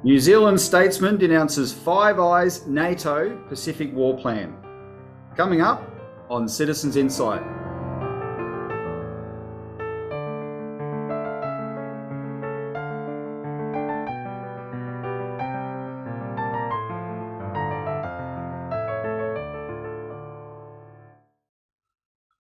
New Zealand Statesman denounces Five Eyes NATO Pacific War Plan. Coming up on Citizens Insight.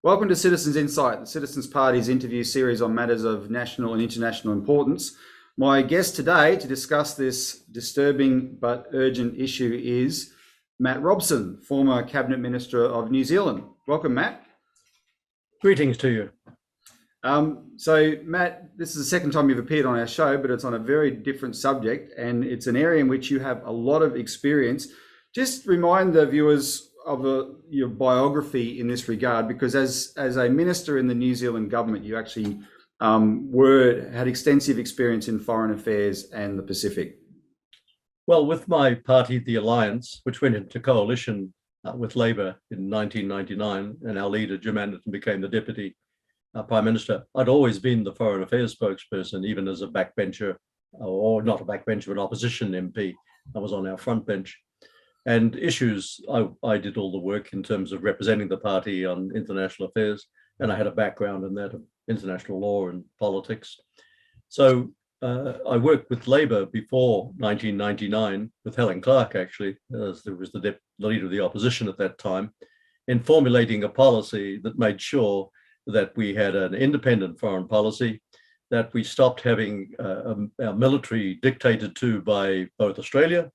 Welcome to Citizens Insight, the Citizens Party's interview series on matters of national and international importance. My guest today to discuss this disturbing but urgent issue is Matt Robson, former Cabinet Minister of New Zealand. Welcome, Matt. Greetings to you. So, Matt, this is the second time you've appeared on our show, but it's on a very different subject, and it's an area in which you have a lot of experience. Just remind the viewers of your biography in this regard, because as a minister in the New Zealand government, you actually had extensive experience in foreign affairs and the Pacific. Well, with my party, the Alliance, which went into coalition with Labor in 1999, and our leader, Jim Anderson, became the Deputy Prime Minister, I'd always been the foreign affairs spokesperson, even as a backbencher, or not a backbencher, but opposition MP. I was on our front bench. And issues, I did all the work in terms of representing the party on international affairs, and I had a background in that of international law and politics. So I worked with Labor before 1999, with Helen Clark actually, as there was the leader of the opposition at that time, in formulating a policy that made sure that we had an independent foreign policy, that we stopped having our military dictated to by both Australia,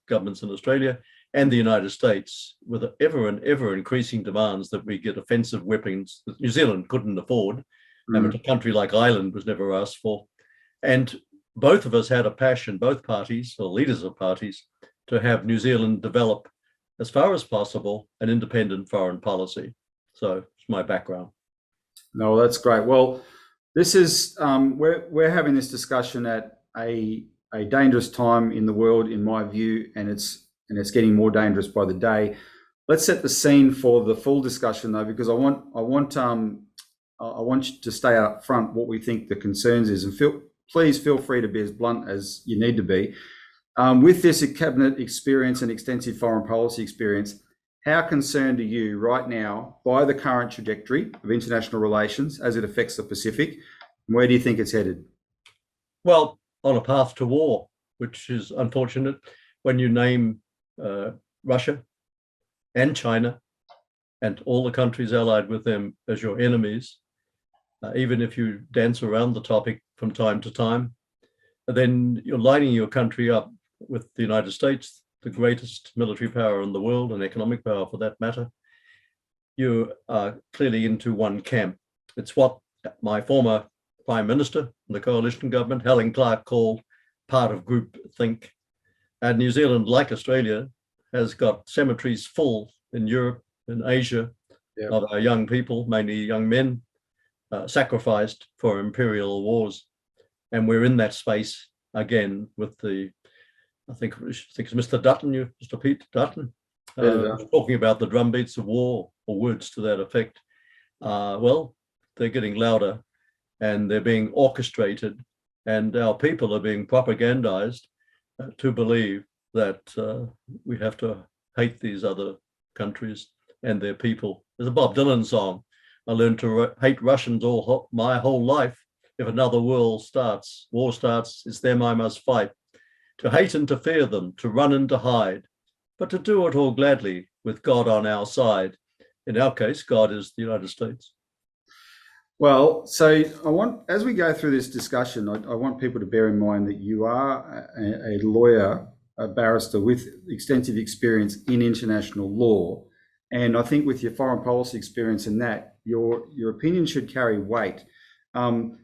governments in Australia, and the United States, with ever increasing demands that we get offensive weapons that New Zealand couldn't afford, and a country like Ireland was never asked for. And both of us had a passion, both parties, or leaders of parties, to have New Zealand develop, as far as possible, an independent foreign policy. So it's my background. No, that's great. Well, this is we're having this discussion at a dangerous time in the world, in my view, and it's getting more dangerous by the day. Let's set the scene for the full discussion, though, because I want you to stay up front what we think the concerns is, and please feel free to be as blunt as you need to be. With this cabinet experience and extensive foreign policy experience, how concerned are you right now by the current trajectory of international relations as it affects the Pacific? And where do you think it's headed? Well, on a path to war, which is unfortunate when you name Russia and China and all the countries allied with them as your enemies. Even if you dance around the topic from time to time, then you're lining your country up with the United States, the greatest military power in the world and economic power for that matter. You are clearly into one camp. It's what my former Prime Minister in the coalition government, Helen Clark, called part of groupthink. And New Zealand, like Australia, has got cemeteries full in Europe and Asia of our young people, mainly young men, sacrificed for imperial wars. And we're in that space again with I think it's Mr. Dutton, Mr. Pete Dutton, talking about the drumbeats of war, or words to that effect. Well, they're getting louder and they're being orchestrated, and our people are being propagandized to believe that we have to hate these other countries and their people. There's a Bob Dylan song, I learned to hate Russians my whole life. If another war starts, it's them I must fight. To hate and to fear them, to run and to hide, but to do it all gladly with God on our side. In our case, God is the United States. Well, so as we go through this discussion, I want people to bear in mind that you are a lawyer, a barrister with extensive experience in international law. And I think with your foreign policy experience in that, your opinion should carry weight. We're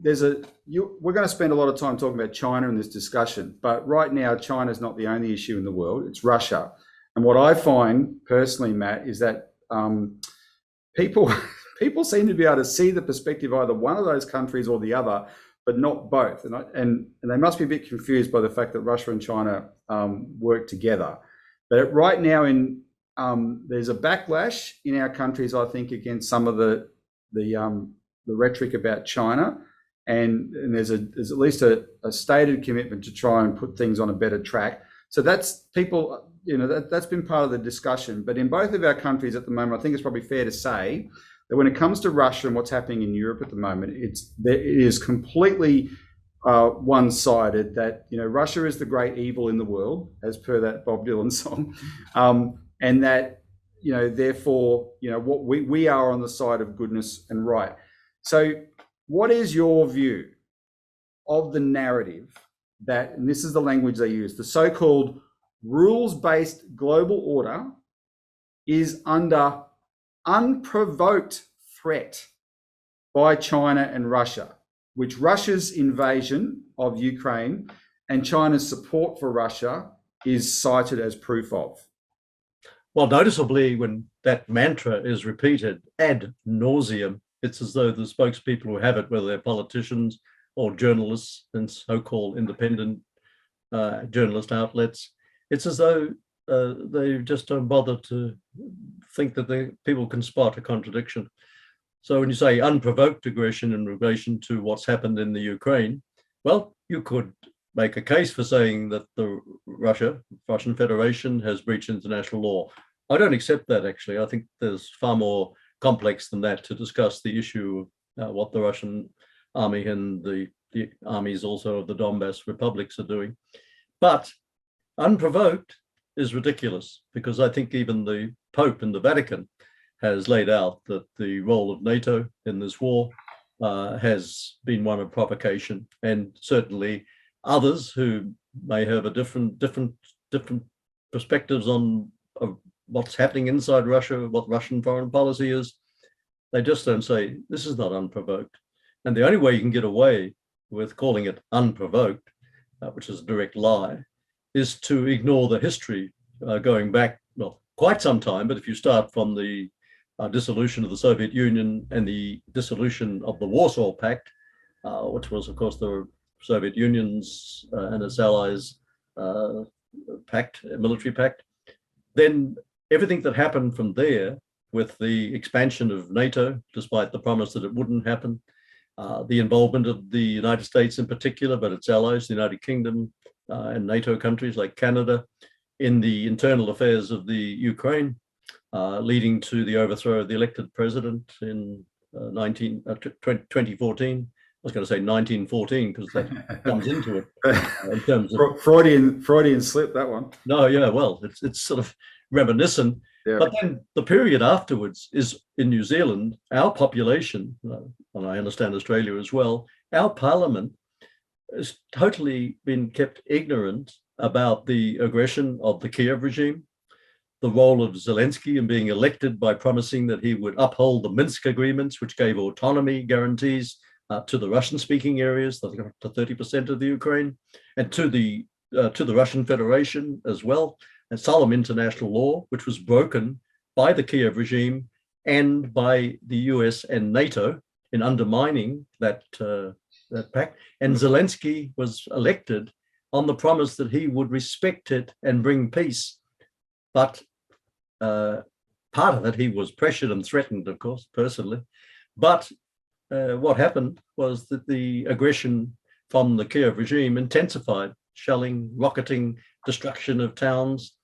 going to spend a lot of time talking about China in this discussion, but right now China is not the only issue in the world, it's Russia. And what I find personally, Matt, is that people seem to be able to see the perspective of either one of those countries or the other, but not both. And they must be a bit confused by the fact that Russia and China work together. But right now there's a backlash in our countries, I think, against some of the rhetoric about China. and there's at least a stated commitment to try and put things on a better track. So that's people, that's been part of the discussion. But in both of our countries at the moment, I think it's probably fair to say that when it comes to Russia and what's happening in Europe at the moment, it is completely one-sided. That Russia is the great evil in the world, as per that Bob Dylan song, and that therefore what we are on the side of goodness and right. So, what is your view of the narrative that, and this is the language they use, the so-called rules-based global order is under unprovoked threat by China and Russia, which Russia's invasion of Ukraine and China's support for Russia is cited as proof of? Well, noticeably, when that mantra is repeated ad nauseum, it's as though the spokespeople who have it, whether they're politicians or journalists and so-called independent journalist outlets, it's as though they just don't bother to think that people can spot a contradiction. So when you say unprovoked aggression in relation to what's happened in the Ukraine, well, you could make a case for saying that the Russian Federation has breached international law. I don't accept that, actually. I think there's far more complex than that to discuss the issue of what the Russian army and the armies also of the Donbass republics are doing. But unprovoked is ridiculous, because I think even the Pope in the Vatican has laid out that the role of NATO in this war has been one of provocation, and certainly others who may have a different perspectives on what's happening inside Russia, what Russian foreign policy is, they just don't say this is not unprovoked. And the only way you can get away with calling it unprovoked, which is a direct lie, is to ignore the history going back, well, quite some time. But if you start from the dissolution of the Soviet Union and the dissolution of the Warsaw Pact, which was, of course, the Soviet Union's and its allies' military pact, then everything that happened from there, with the expansion of NATO, despite the promise that it wouldn't happen, the involvement of the United States in particular, but its allies, the United Kingdom and NATO countries like Canada, in the internal affairs of the Ukraine, leading to the overthrow of the elected president in 2014. I was going to say 1914 because that comes into it in terms of Freudian slip, that one. No, yeah, well, it's sort of reminiscent. Yeah. But then the period afterwards is in New Zealand, our population, and I understand Australia as well, our parliament has totally been kept ignorant about the aggression of the Kiev regime, the role of Zelensky in being elected by promising that he would uphold the Minsk agreements, which gave autonomy guarantees to the Russian-speaking areas, to 30% of the Ukraine, and to the Russian Federation as well, and solemn international law, which was broken by the Kiev regime and by the US and NATO in undermining that pact. And Zelensky was elected on the promise that he would respect it and bring peace. But part of it, he was pressured and threatened, of course, personally. But what happened was that the aggression from the Kiev regime intensified, shelling, rocketing, destruction of towns.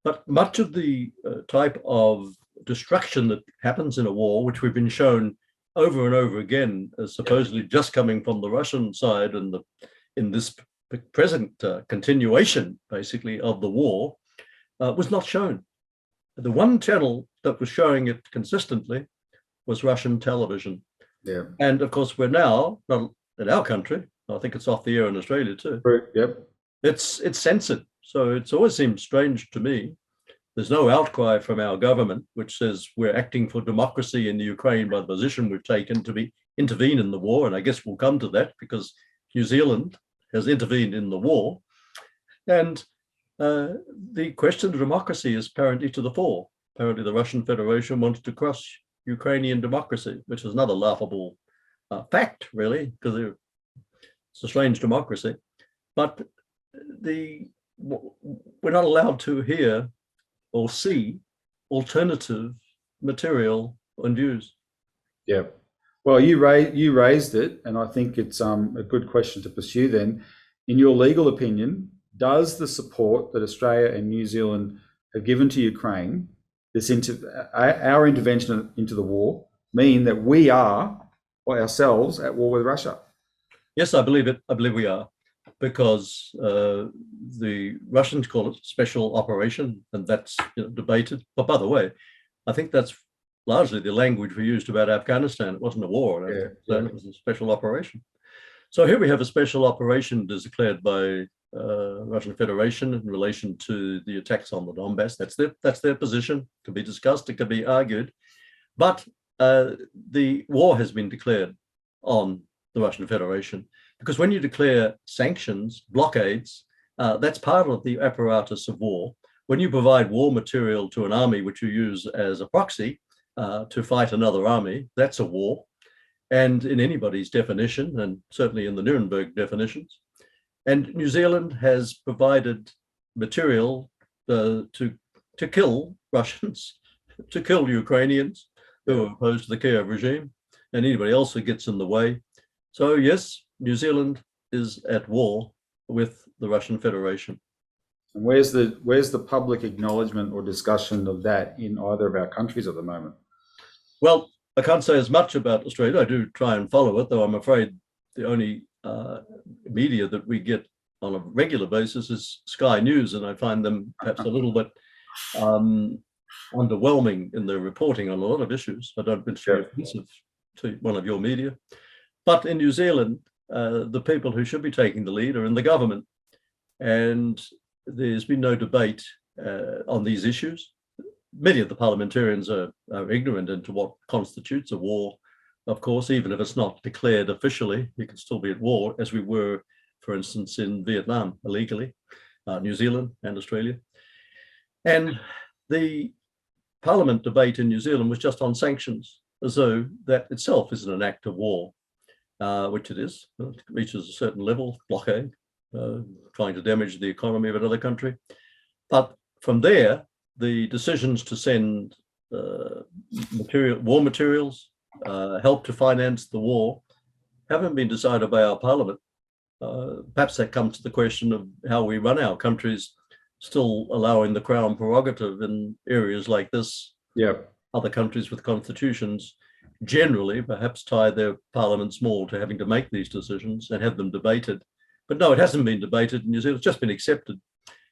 But much of the type of destruction that happens in a war, which we've been shown over and over again as supposedly just coming from the Russian side, and in this present continuation, basically, of the war, was not shown. The one channel that was showing it consistently was Russian television. Yeah. And of course, we're now, not in our country, I think it's off the air in Australia too. Right. Yep. It's censored. So it's always seemed strange to me. There's no outcry from our government, which says we're acting for democracy in the Ukraine by the position we've taken to intervene in the war. And I guess we'll come to that because New Zealand has intervened in the war. And the question of democracy is apparently to the fore. Apparently the Russian Federation wanted to crush Ukrainian democracy, which is another laughable fact, really, because it's a strange democracy. But we're not allowed to hear or see alternative material and views. Yeah. Well, you raised it, and I think it's a good question to pursue. Then, in your legal opinion, does the support that Australia and New Zealand have given to Ukraine, our intervention into the war, mean that we are ourselves at war with Russia? Yes, I believe it. I believe we are, because the Russians call it special operation, and that's debated. But by the way, I think that's largely the language we used about Afghanistan. It wasn't a war. It was a special operation. So here we have a special operation declared by Russian Federation in relation to the attacks on the Donbass. That's their position. It can be discussed. It can be argued. But the war has been declared on the Russian Federation, because when you declare sanctions, blockades, that's part of the apparatus of war. When you provide war material to an army which you use as a proxy to fight another army, that's a war. And in anybody's definition, and certainly in the Nuremberg definitions. And New Zealand has provided material to kill Russians, to kill Ukrainians who are opposed to the Kiev regime, and anybody else who gets in the way. So yes, New Zealand is at war with the Russian Federation. And where's the public acknowledgement or discussion of that in either of our countries at the moment? Well, I can't say as much about Australia. I do try and follow it, though I'm afraid the only media that we get on a regular basis is Sky News, and I find them perhaps a little bit underwhelming in their reporting on a lot of issues. I don't wish to be offensive to one of your media. But in New Zealand, the people who should be taking the lead are in the government, and there's been no debate on these issues. Many of the parliamentarians are ignorant into what constitutes a war. Of course, even if it's not declared officially, you can still be at war, as we were, for instance, in Vietnam illegally, New Zealand and Australia. And the parliament debate in New Zealand was just on sanctions, as though that itself isn't an act of war, which it is. It reaches a certain level, blockade, trying to damage the economy of another country. But from there, the decisions to send war materials, help to finance the war, haven't been decided by our parliament. Perhaps that comes to the question of how we run our countries, still allowing the Crown prerogative in areas like this. Other countries with constitutions generally perhaps tie their parliaments more to having to make these decisions and have them debated. But no, it hasn't been debated in New Zealand. It's just been accepted.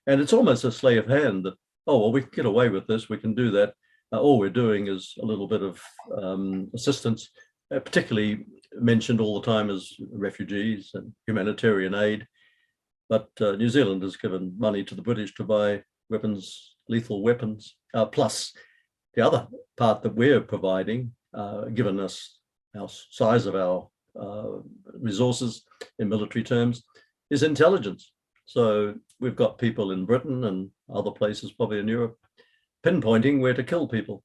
And it's almost a sleight of hand that, oh, well, we can get away with this, we can do that. All we're doing is a little bit of assistance, particularly mentioned all the time as refugees and humanitarian aid. But New Zealand has given money to the British to buy weapons, lethal weapons, plus the other part that we're providing, given us our size of our resources in military terms, is intelligence. So we've got people in Britain and other places, probably in Europe, pinpointing where to kill people.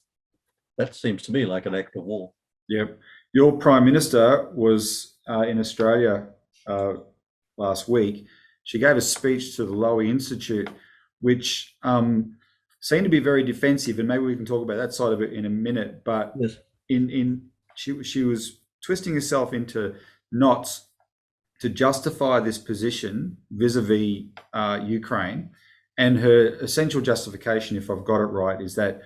That seems to me like an act of war. Yep. Your Prime Minister was in Australia last week. She gave a speech to the Lowy Institute, which seemed to be very defensive, and maybe we can talk about that side of it in a minute. But yes, she was twisting herself into knots to justify this position vis-a-vis Ukraine. And her essential justification, if I've got it right, is that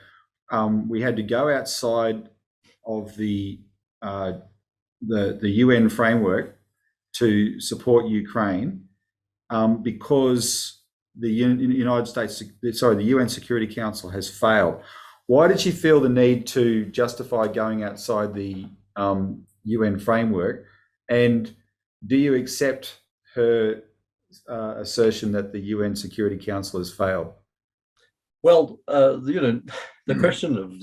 we had to go outside of the UN framework to support Ukraine because the UN Security Council has failed. Why did she feel the need to justify going outside the UN framework? And do you accept her assertion that the UN Security Council has failed? Well, the question of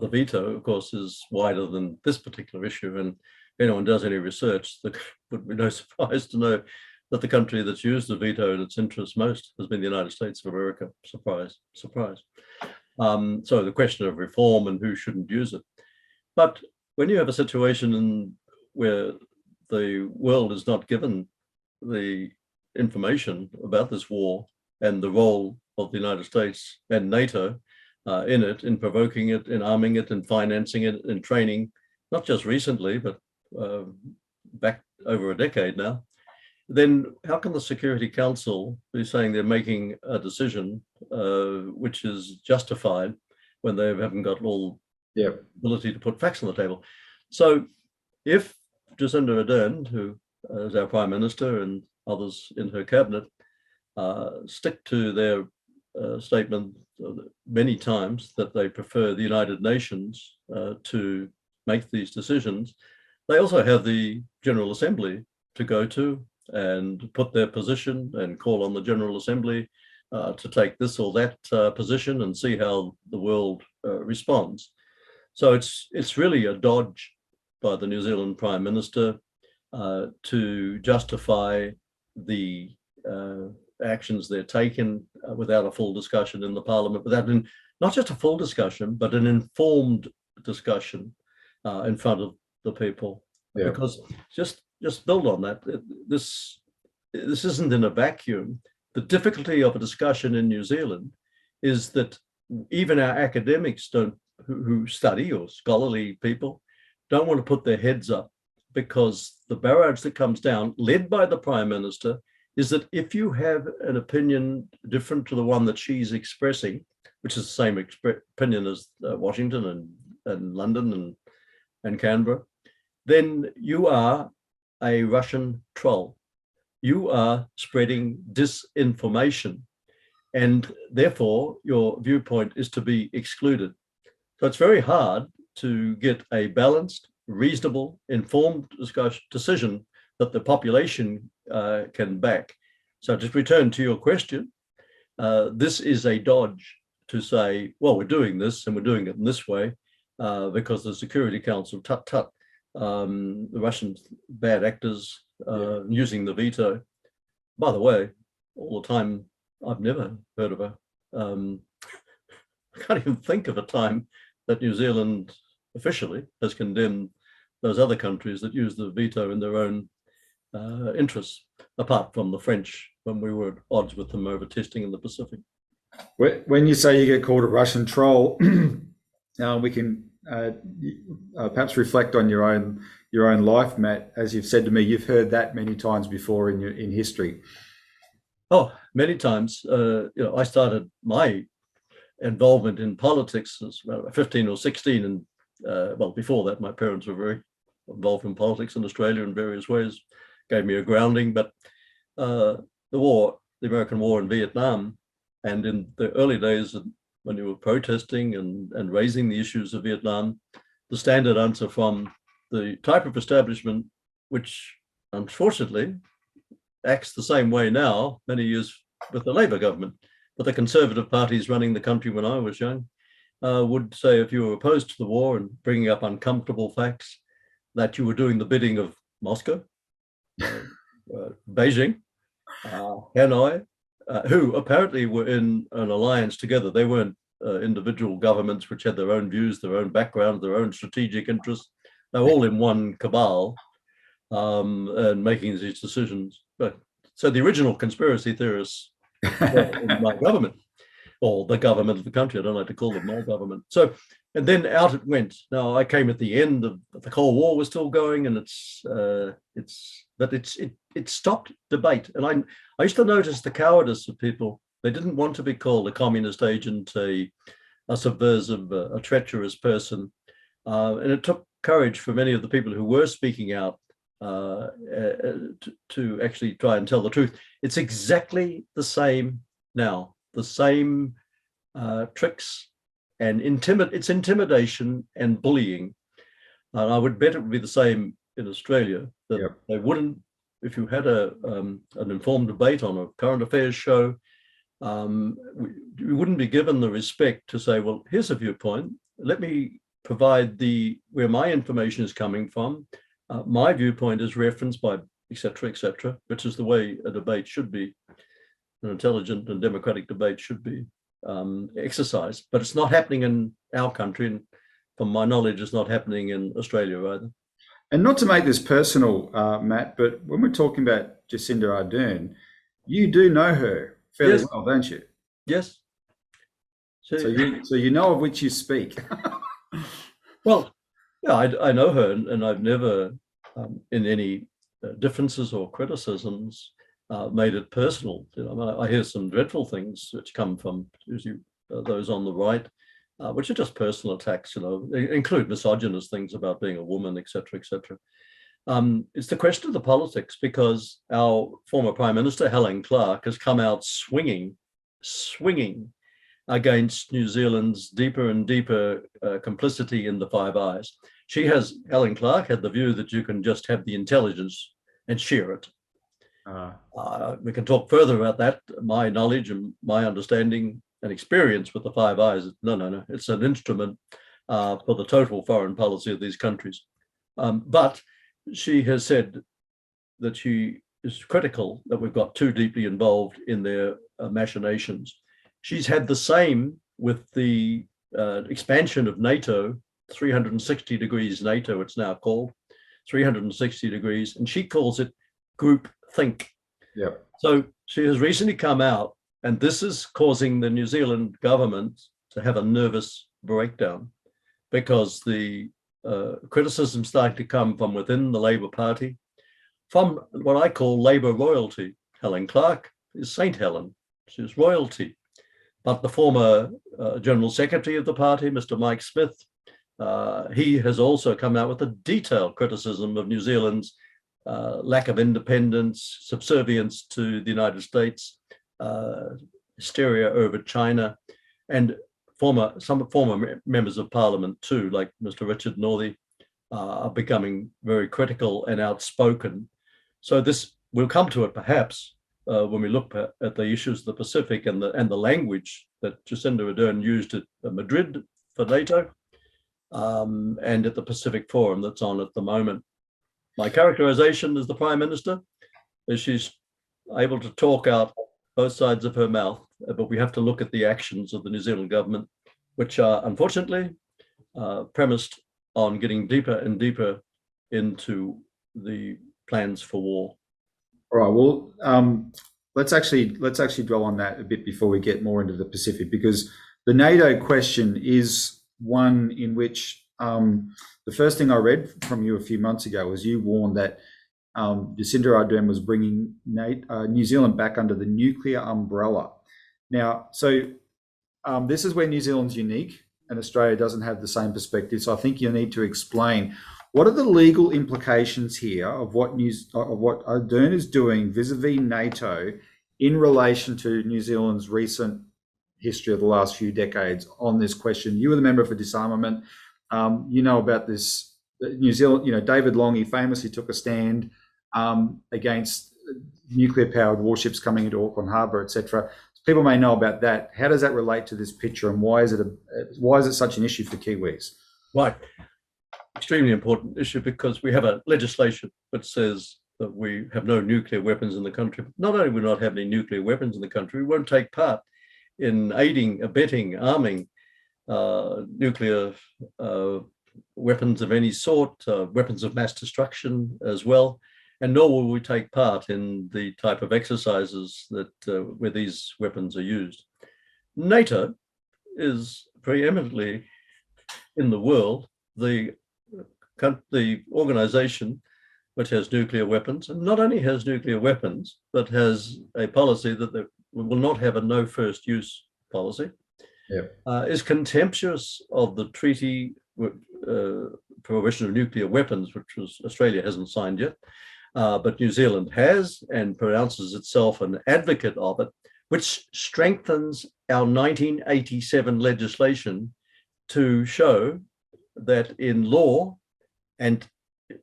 the veto, of course, is wider than this particular issue. And if anyone does any research, that would be no surprise to know that the country that's used the veto in its interest most has been the United States of America. Surprise, surprise. So the question of reform and who shouldn't use it. But when you have a situation where the world is not given the information about this war and the role of the United States and NATO in it, in provoking it, in arming it, in financing it, in training not just recently, but back over a decade now, then how can the Security Council be saying they're making a decision which is justified when they haven't got all ability to put facts on the table? So if Jacinda Ardern, who is our Prime Minister, and others in her cabinet stick to their statement many times that they prefer the United Nations to make these decisions, they also have the General Assembly to go to and put their position and call on the General Assembly to take this or that position and see how the world responds. So it's really a dodge by the New Zealand Prime Minister to justify the actions they're taking without a full discussion in the Parliament, without not just a full discussion, but an informed discussion in front of the people. Yeah. Because just build on that. This isn't in a vacuum. The difficulty of a discussion in New Zealand is that even our academics who study, or scholarly people, don't want to put their heads up, because the barrage that comes down, led by the Prime Minister, is that if you have an opinion different to the one that she's expressing, which is the same opinion as Washington and London and Canberra, then you are a Russian troll. You are spreading disinformation, and therefore your viewpoint is to be excluded. So it's very hard to get a balanced, reasonable, informed decision that the population can back. So to return to your question, this is a dodge to say, well, we're doing this and we're doing it in this way because the Security Council, the Russian bad actors using the veto. By the way, all the time, I've never heard of I can't even think of a time that New Zealand officially has condemned those other countries that use the veto in their own interests, apart from the French, when we were at odds with them over testing in the Pacific. When you say you get called a Russian troll, we can perhaps reflect on your own life, Matt. As you've said to me, you've heard that many times before in history. Oh, many times. I started my involvement in politics as 15 or 16, and well, before that, my parents were very involved in politics in Australia in various ways, gave me a grounding. But the American war in Vietnam, and in the early days when you were protesting and raising the issues of Vietnam, the standard answer from the type of establishment, which unfortunately acts the same way now, many years with the Labour government, but the Conservative parties running the country when I was young, would say if you were opposed to the war and bringing up uncomfortable facts, that you were doing the bidding of Moscow, Beijing, Hanoi, who apparently were in an alliance together. They weren't individual governments which had their own views, their own background, their own strategic interests. They were all in one cabal and making these decisions. But so the original conspiracy theorists in my government, or the government of the country, I don't like to call them my government. So, and then out it went. Now I came at the end of the Cold War was still going, and it stopped debate. And I used to notice the cowardice of people. They didn't want to be called a communist agent, a subversive, a treacherous person, and it took courage for many of the people who were speaking out to actually try and tell the truth. It's exactly the same now. The same tricks and it's intimidation and bullying. And I would bet it would be the same in Australia, that they wouldn't, if you had an informed debate on a current affairs show, we wouldn't be given the respect to say, well, here's a viewpoint. Let me provide where my information is coming from. My viewpoint is referenced by et cetera, which is the way a debate should be. An intelligent and democratic debate should be exercised, but it's not happening in our country, and from my knowledge, it's not happening in Australia either. And not to make this personal, Matt, but when we're talking about Jacinda Ardern, you do know her fairly well, don't you? Yes. So you know of which you speak. Well, Yeah, I know her, and I've never, in any differences or criticisms, made it personal. You know, I hear some dreadful things which come from usually those on the right, which are just personal attacks. You know, they include misogynist things about being a woman, etc., etc. It's the question of the politics, because our former Prime Minister Helen Clark has come out swinging against New Zealand's deeper and deeper complicity in the Five Eyes. Helen Clark had the view that you can just have the intelligence and share it. We can talk further about that. My knowledge and my understanding and experience with the Five Eyes, no, it's an instrument for the total foreign policy of these countries. But she has said that she is critical that we've got too deeply involved in their machinations. She's had the same with the expansion of NATO, 360 degrees NATO, it's now called, 360 degrees, and she calls it group think. Yep. So she has recently come out, and this is causing the New Zealand government to have a nervous breakdown, because the criticism starting to come from within the Labour Party, from what I call Labour royalty. Helen Clark is Saint Helen, she's royalty. But the former General Secretary of the party, Mr. Mike Smith, he has also come out with a detailed criticism of New Zealand's lack of independence, subservience to the United States, hysteria over China, and some former members of Parliament too, like Mr. Richard Northey, are becoming very critical and outspoken. So this, we'll come to it perhaps when we look at the issues of the Pacific and the language that Jacinda Ardern used at Madrid for NATO, and at the Pacific Forum that's on at the moment. My characterization as the Prime Minister is she's able to talk out both sides of her mouth, but we have to look at the actions of the New Zealand government, which are unfortunately premised on getting deeper and deeper into the plans for war. All right. Well, let's actually dwell on that a bit before we get more into the Pacific, because the NATO question is one in which the first thing I read from you a few months ago was you warned that Jacinda Ardern was bringing New Zealand back under the nuclear umbrella. Now, so this is where New Zealand's unique and Australia doesn't have the same perspective. So I think you need to explain what are the legal implications here of what Ardern is doing vis-a-vis NATO in relation to New Zealand's recent history of the last few decades on this question. You were the member for Disarmament. You know about this. New Zealand, you know, David Long, he famously took a stand against nuclear-powered warships coming into Auckland Harbour, etc. People may know about that. How does that relate to this picture, and why is it such an issue for Kiwis? Right, extremely important issue, because we have a legislation that says that we have no nuclear weapons in the country. Not only do we not have any nuclear weapons in the country, we won't take part in aiding, abetting, arming nuclear weapons of any sort, weapons of mass destruction as well, and nor will we take part in the type of exercises that where these weapons are used. NATO is preeminently in the world the organization which has nuclear weapons, and not only has nuclear weapons, but has a policy that we will not have a no first use policy. Yep. Is contemptuous of the treaty prohibition of nuclear weapons, which Australia hasn't signed yet, but New Zealand has, and pronounces itself an advocate of it, which strengthens our 1987 legislation to show that in law, and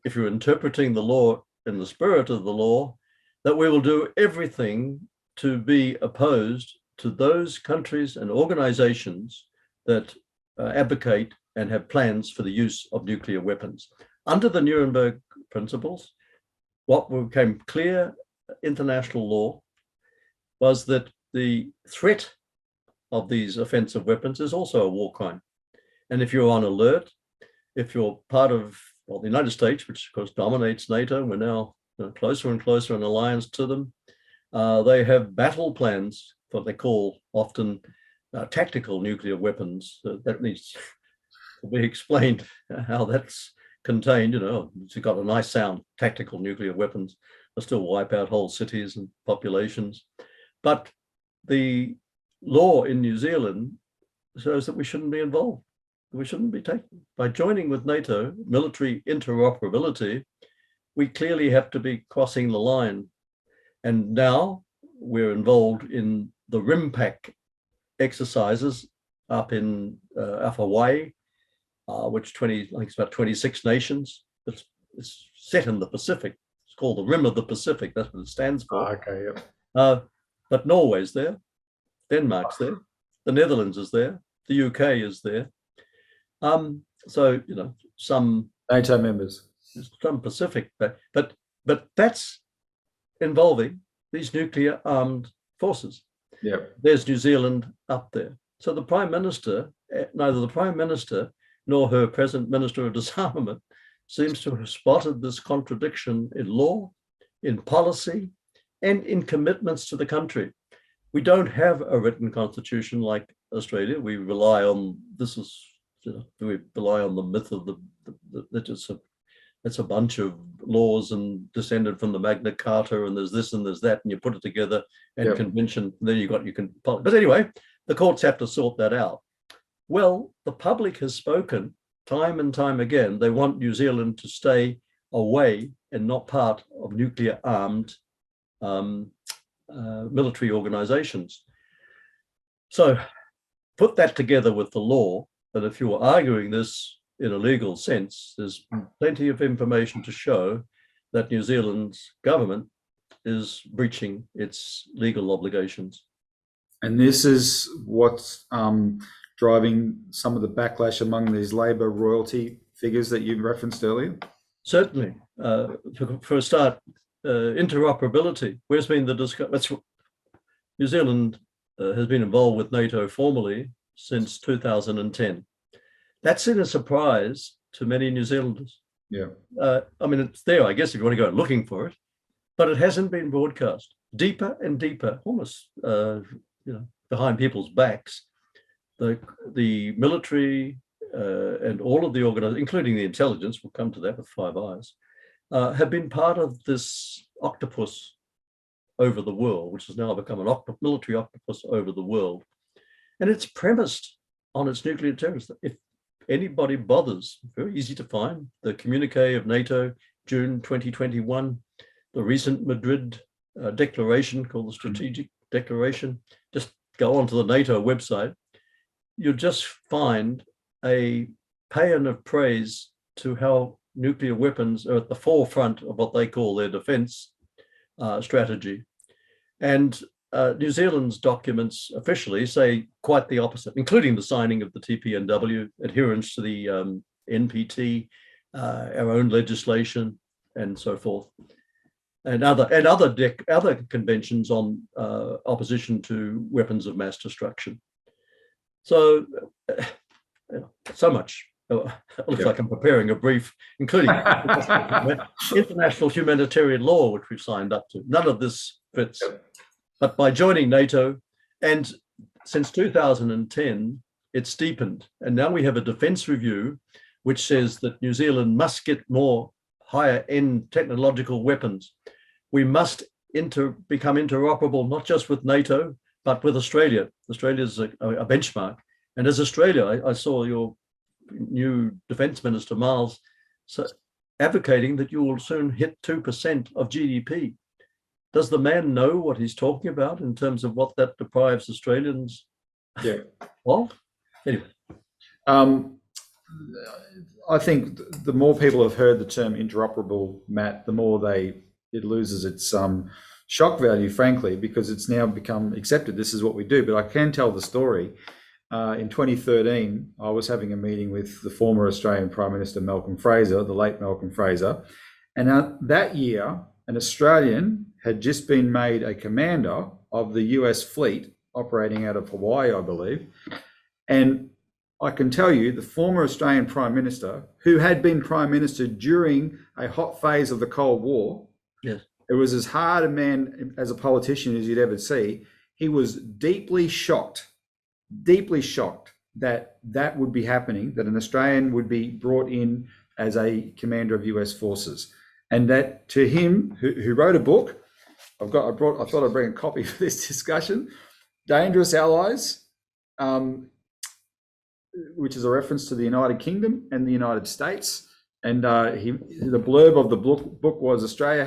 if you're interpreting the law in the spirit of the law, that we will do everything to be opposed to those countries and organizations that advocate and have plans for the use of nuclear weapons. Under the Nuremberg principles, what became clear international law was that the threat of these offensive weapons is also a war crime. And if you're on alert, if you're part of the United States, which of course dominates NATO, we're now closer and closer in alliance to them, they have battle plans, what they call often tactical nuclear weapons. That means we explained how that's contained. It's got a nice sound. Tactical nuclear weapons will still wipe out whole cities and populations. But the law in New Zealand shows that we shouldn't be involved. We shouldn't be taken. By joining with NATO, military interoperability, we clearly have to be crossing the line. And now we're involved in the RIMPAC exercises up in Hawaii, which I think it's about 26 nations. It's set in the Pacific. It's called the Rim of the Pacific. That's what it stands for. Okay, yep. But Norway's there, Denmark's there, the Netherlands is there, the UK is there. So some NATO members, some Pacific, but that's involving these nuclear armed forces. Yeah, there's New Zealand up there. So the Prime Minister, neither the Prime Minister nor her present Minister of Disarmament, seems to have spotted this contradiction in law, in policy, and in commitments to the country. We don't have a written constitution like Australia. We rely on we rely on the myth of that it's a bunch of laws and descended from the Magna Carta, and there's this and there's that, and you put it together and convention. Then you can. But anyway, the courts have to sort that out. Well, the public has spoken time and time again. They want New Zealand to stay away and not part of nuclear armed military organizations. So put that together with the law, and if you're arguing this in a legal sense, there's plenty of information to show that New Zealand's government is breaching its legal obligations. And this is what's driving some of the backlash among these Labor royalty figures that you referenced earlier? Certainly. For a start, interoperability. Where's been the discussion? New Zealand has been involved with NATO formally since 2010. That's in a surprise to many New Zealanders. Yeah. I mean, it's there, I guess, if you want to go looking for it, but it hasn't been broadcast. Deeper and deeper, almost behind people's backs, the military and all of the organizations, including the intelligence, we'll come to that with Five Eyes, have been part of this octopus over the world, which has now become an military octopus over the world. And it's premised on its nuclear terrorism. If anybody bothers, very easy to find, the communique of NATO, June 2021, the recent Madrid declaration called the Strategic Declaration. Just go onto the NATO website. You'll just find a paean of praise to how nuclear weapons are at the forefront of what they call their defense strategy. And New Zealand's documents officially say quite the opposite, including the signing of the TPNW, adherence to the NPT, our own legislation, and so forth, and other conventions on opposition to weapons of mass destruction. So, so much. It looks like I'm preparing a brief, including international humanitarian law, which we've signed up to. None of this fits. But by joining NATO, and since 2010, it's deepened. And now we have a defense review, which says that New Zealand must get more higher end technological weapons. We must become interoperable, not just with NATO, but with Australia. Australia is a benchmark. And as Australia, I saw your new Defence Minister, Miles, advocating that you will soon hit 2% of GDP. Does the man know what he's talking about in terms of what that deprives Australians of? Anyway. I think the more people have heard the term interoperable, Matt, the more it loses its shock value, frankly, because it's now become accepted. This is what we do. But I can tell the story. In 2013, I was having a meeting with the former Australian Prime Minister, Malcolm Fraser, the late Malcolm Fraser. And that year, an Australian had just been made a commander of the US fleet operating out of Hawaii, I believe. And I can tell you, the former Australian Prime Minister, who had been Prime Minister during a hot phase of the Cold War, yes, it was as hard a man as a politician as you'd ever see. He was deeply shocked that would be happening, that an Australian would be brought in as a commander of US forces. And that to him, who wrote a book, I thought I'd bring a copy for this discussion, Dangerous Allies, which is a reference to the United Kingdom and the United States. And the blurb of the book was Australia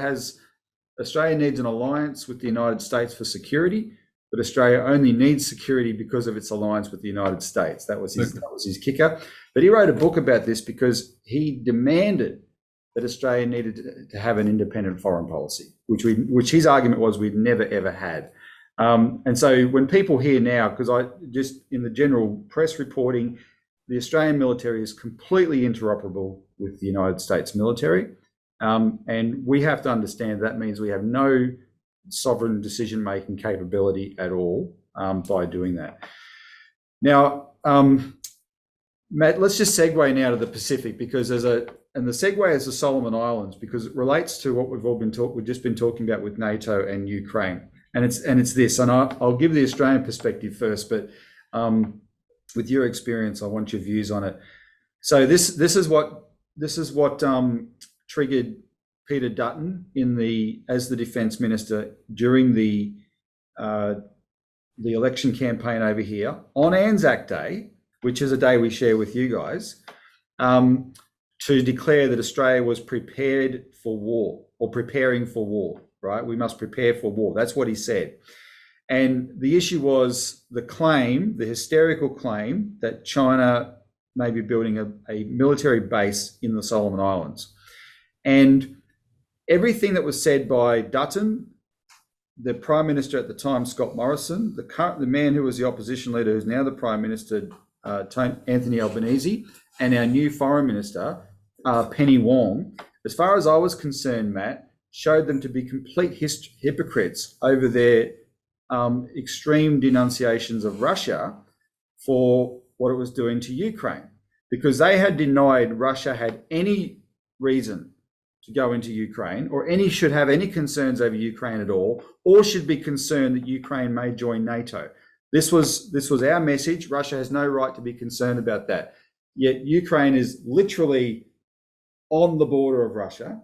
needs an alliance with the United States for security, but Australia only needs security because of its alliance with the United States. That was his kicker. But he wrote a book about this because he demanded that Australia needed to have an independent foreign policy, which his argument was we'd never ever had. And so when people hear now, because I just in the general press reporting, the Australian military is completely interoperable with the United States military. And we have to understand that means we have no sovereign decision-making capability at all by doing that. Now, Matt, let's just segue now to the Pacific, because the segue is the Solomon Islands, because it relates to what we've just been talking about with NATO and Ukraine. And it's this, and I'll give the Australian perspective first, but with your experience, I want your views on it. So this is what triggered Peter Dutton as the Defence Minister during the election campaign over here on Anzac Day, which is a day we share with you guys, to declare that Australia was prepared for war, or preparing for war, right? We must prepare for war. That's what he said. And the issue was the hysterical claim that China may be building a military base in the Solomon Islands. And everything that was said by Dutton, the Prime Minister at the time, Scott Morrison, the man who was the opposition leader, who's now the Prime Minister, Anthony Albanese, and our new Foreign Minister, Penny Wong, as far as I was concerned, Matt, showed them to be complete hypocrites over their extreme denunciations of Russia for what it was doing to Ukraine, because they had denied Russia had any reason to go into Ukraine, or should have any concerns over Ukraine at all, or should be concerned that Ukraine may join NATO. This was our message. Russia has no right to be concerned about that. Yet Ukraine is literally on the border of Russia.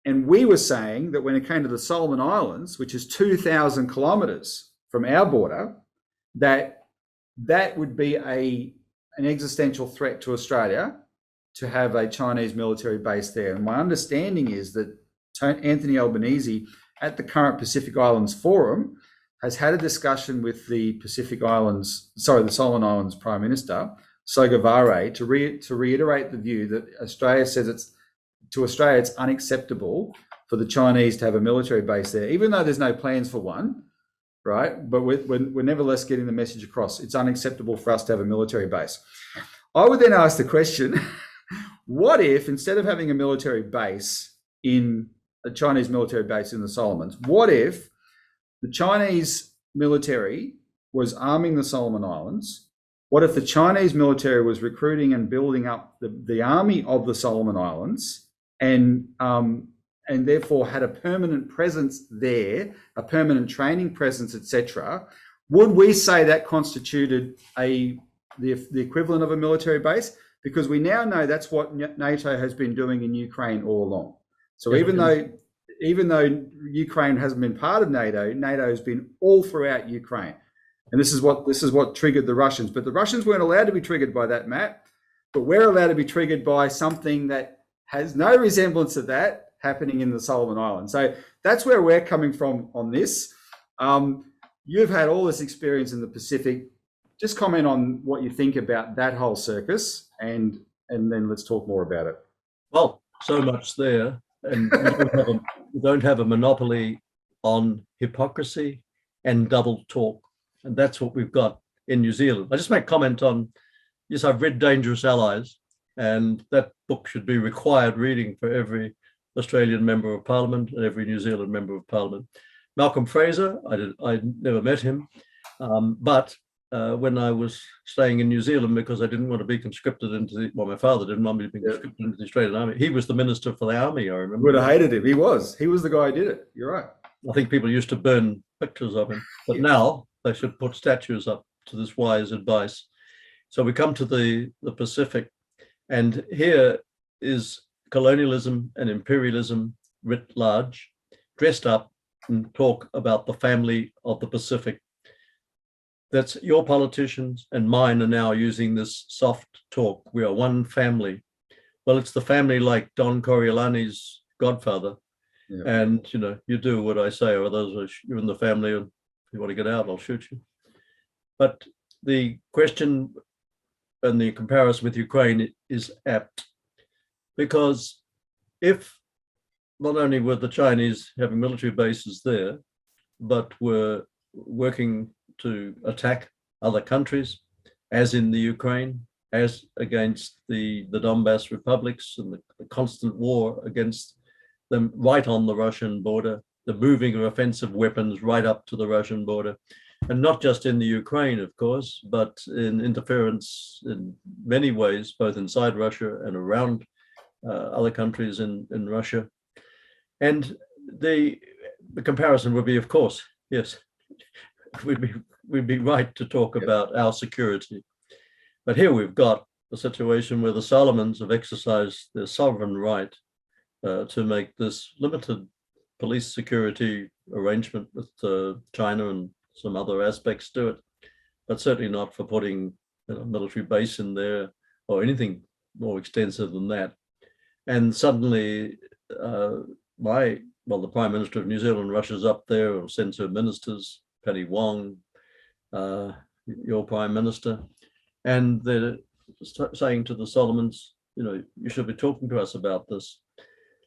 And we were saying that when it came to the Solomon Islands, which is 2,000 kilometers from our border, that would be an existential threat to Australia to have a Chinese military base there. And my understanding is that Anthony Albanese at the current Pacific Islands Forum has had a discussion with the the Solomon Islands Prime Minister, Sogavare, to reiterate the view that Australia says it's unacceptable for the Chinese to have a military base there, even though there's no plans for one, right? But we're nevertheless getting the message across. It's unacceptable for us to have a military base. I would then ask the question, what if instead of having a military base a Chinese military base in the Solomons, what if the Chinese military was arming the Solomon Islands? What if the Chinese military was recruiting and building up the army of the Solomon Islands and therefore had a permanent presence there, a permanent training presence, etc.? Would we say that constituted the equivalent of a military base? Because we now know that's what NATO has been doing in Ukraine all along. So even though Ukraine hasn't been part of NATO, NATO has been all throughout Ukraine. And this is what triggered the Russians. But the Russians weren't allowed to be triggered by that, Matt. But we're allowed to be triggered by something that has no resemblance of that happening in the Solomon Islands. So that's where we're coming from on this. You've had all this experience in the Pacific. Just comment on what you think about that whole circus, and then let's talk more about it. Well, so much there. And we don't have a monopoly on hypocrisy and double talk. And that's what we've got in New Zealand. I just make comment on, yes, I've read Dangerous Allies, and that book should be required reading for every Australian Member of Parliament and every New Zealand Member of Parliament. Malcolm Fraser, I never met him, but when I was staying in New Zealand, because I didn't want to be conscripted my father didn't want me to be conscripted into the Australian Army. He was the Minister for the Army, I remember. Would have hated him. He was the guy who did it. You're right. I think people used to burn pictures of him, but now they should put statues up to this wise advice. So we come to the Pacific, and here is colonialism and imperialism writ large, dressed up and talk about the family of the Pacific. That's your politicians and mine are now using this soft talk. We are one family. Well, it's the family like Don Coriolan's godfather. Yeah. And, you do what I say, or those you're in the family, and if you want to get out, I'll shoot you. But the question and the comparison with Ukraine is apt, because if not only were the Chinese having military bases there, but were working to attack other countries, as in the Ukraine, as against the Donbass republics, and the constant war against them right on the Russian border, the moving of offensive weapons right up to the Russian border, and not just in the Ukraine, of course, but in interference in many ways, both inside Russia and around other countries in Russia. And the comparison would be, of course, yes, we'd be right to talk about our security. But here we've got a situation where the Solomons have exercised their sovereign right to make this limited police security arrangement with China and some other aspects to it, but certainly not for putting a military base in there or anything more extensive than that. And suddenly, the Prime Minister of New Zealand rushes up there, or sends her ministers, Penny Wong, your Prime Minister, and they're saying to the Solomons, you should be talking to us about this.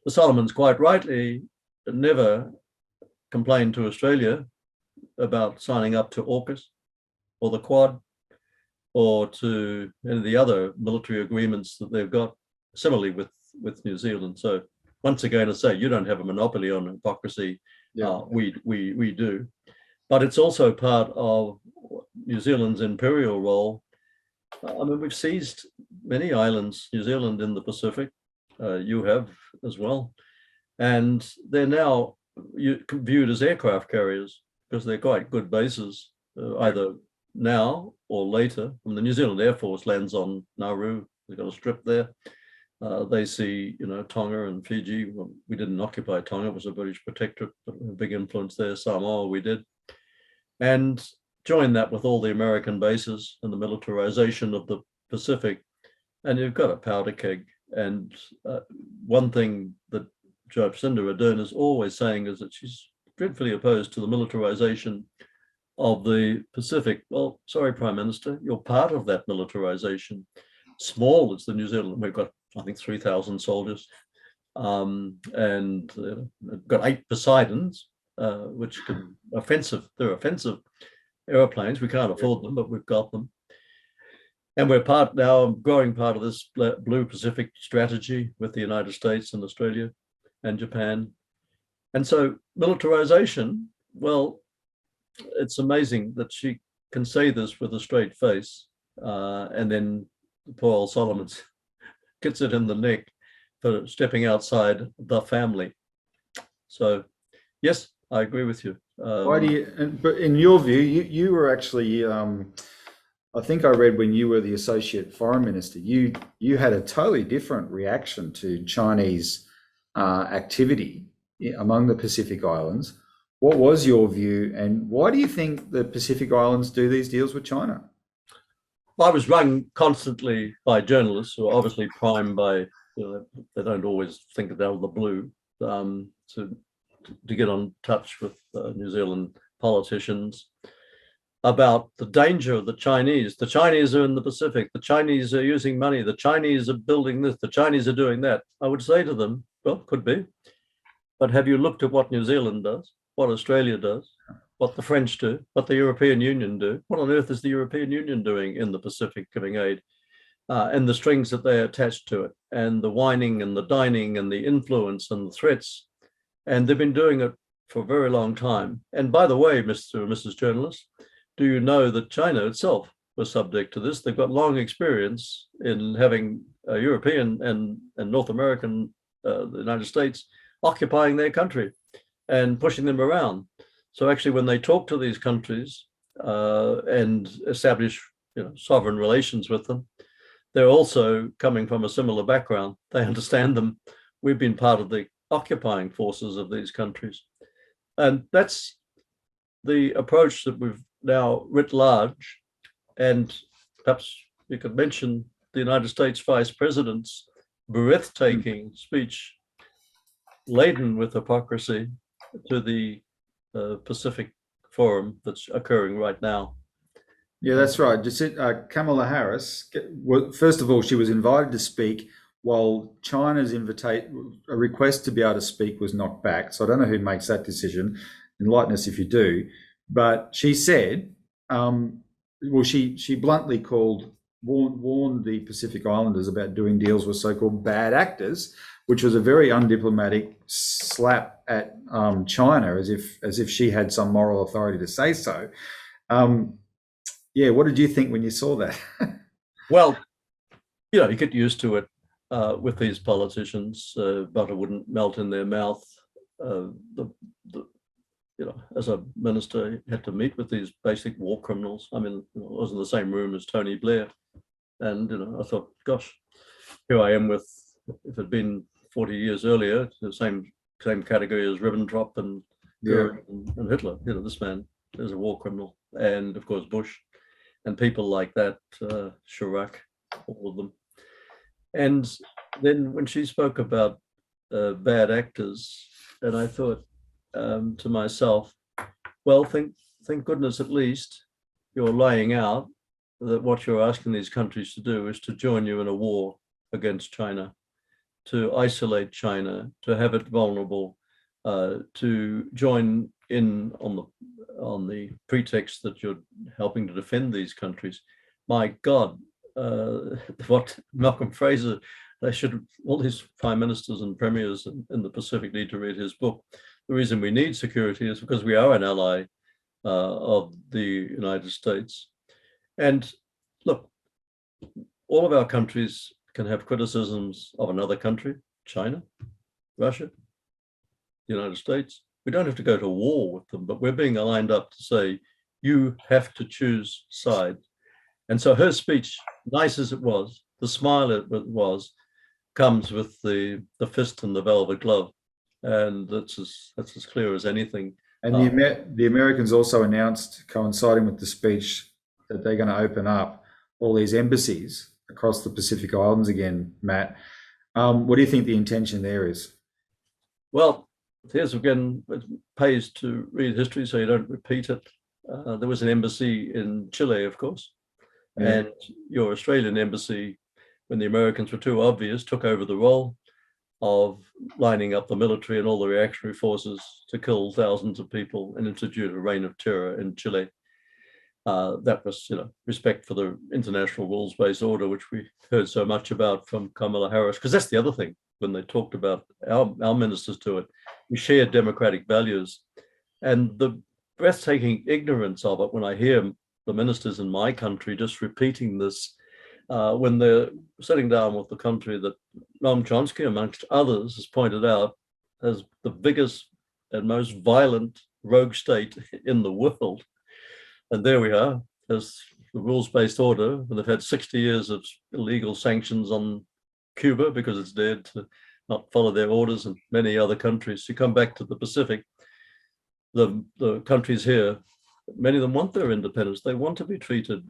The Solomons, quite rightly, never complained to Australia about signing up to AUKUS or the Quad or to any of the other military agreements that they've got, similarly with New Zealand. So once again, I say, you don't have a monopoly on hypocrisy. Yeah. We do. But it's also part of New Zealand's imperial role. We've seized many islands, New Zealand in the Pacific. You have as well. And they're now viewed as aircraft carriers because they're quite good bases, either now or later. The New Zealand Air Force lands on Nauru. They've got a strip there. They see, Tonga and Fiji. Well, we didn't occupy Tonga. It was a British protectorate, but a big influence there. Samoa, we did. And join that with all the American bases and the militarization of the Pacific, and you've got a powder keg. And one thing that Jacinda Ardern is always saying is that she's dreadfully opposed to the militarization of the Pacific. Well, sorry, Prime Minister, you're part of that militarization. Small as the New Zealand, we've got, I think, 3,000 soldiers, and got 8 Poseidons, which can they're offensive airplanes. We can't afford them, but we've got them. And we're growing part of this Blue Pacific strategy with the United States and Australia and Japan. And so militarization, well, it's amazing that she can say this with a straight face, and then poor old Solomons gets it in the neck for stepping outside the family. So, yes, I agree with you. Why do you? But in your view, you were actually, I think I read when you were the Associate Foreign Minister, you had a totally different reaction to Chinese activity among the Pacific Islands. What was your view, and why do you think the Pacific Islands do these deals with China? I was rung constantly by journalists who are obviously primed by, they don't always think it out of the blue, to get on touch with New Zealand politicians about the danger of the Chinese. The Chinese are in the Pacific. The Chinese are using money. The Chinese are building this. The Chinese are doing that. I would say to them, well, could be. But have you looked at what New Zealand does, what Australia does, what the French do, what the European Union do? What on earth is the European Union doing in the Pacific giving aid? And the strings that they attach to it, and the whining and the dining and the influence and the threats. And they've been doing it for a very long time. And by the way, Mr. and Mrs. Journalist, do you know that China itself was subject to this? They've got long experience in having European and North American, the United States, occupying their country and pushing them around. So actually, when they talk to these countries and establish sovereign relations with them. They're also coming from a similar background. They understand them. We've been part of the occupying forces of these countries. And that's the approach that we've now writ large. And perhaps you could mention the United States Vice President's breathtaking speech, laden with hypocrisy, to the Pacific Forum that's occurring right now. Yeah, that's right. Kamala Harris, first of all, she was invited to speak while China's a request to be able to speak was knocked back. So I don't know who makes that decision. Enlighten us if you do. But she said, she bluntly warned the Pacific Islanders about doing deals with so-called bad actors, which was a very undiplomatic slap at China, as if she had some moral authority to say so. Yeah, what did you think when you saw that? Well, you get used to it with these politicians. Butter wouldn't melt in their mouth. As a minister, you had to meet with these basic war criminals. I mean, I was in the same room as Tony Blair, and I thought, gosh, here I am with, if it had been 40 years earlier, the same category as Ribbentrop and and Hitler. This man is a war criminal, and of course Bush, and people like that, Chirac, all of them. And then when she spoke about bad actors, and I thought to myself, well, thank goodness at least you're laying out that what you're asking these countries to do is to join you in a war against China, to isolate China, to have it vulnerable, to join in on the pretext that you're helping to defend these countries. My God, what Malcolm Fraser, all these prime ministers and premiers in the Pacific need to read his book. The reason we need security is because we are an ally of the United States. And look, all of our countries can have criticisms of another country, China, Russia, the United States. We don't have to go to war with them, but we're being lined up to say, you have to choose sides. And so her speech, nice as it was, the smile it was, comes with the fist and the velvet glove. And that's as clear as anything. And the Americans also announced, coinciding with the speech, that they're going to open up all these embassies across the Pacific Islands again, Matt. What do you think the intention there is? Well, here's again, it pays to read history so you don't repeat it. There was an embassy in Chile, of course, and your Australian embassy, when the Americans were too obvious, took over the role of lining up the military and all the reactionary forces to kill thousands of people and institute a reign of terror in Chile. That was, respect for the international rules-based order, which we heard so much about from Kamala Harris, because that's the other thing when they talked about our ministers to it. We shared democratic values, and the breathtaking ignorance of it when I hear the ministers in my country just repeating this when they're sitting down with the country that Noam Chomsky, amongst others, has pointed out as the biggest and most violent rogue state in the world. And there we are, as the rules-based order, and they've had 60 years of illegal sanctions on Cuba because it's dared to not follow their orders, and many other countries. You come back to the Pacific, the countries here, many of them want their independence. They want to be treated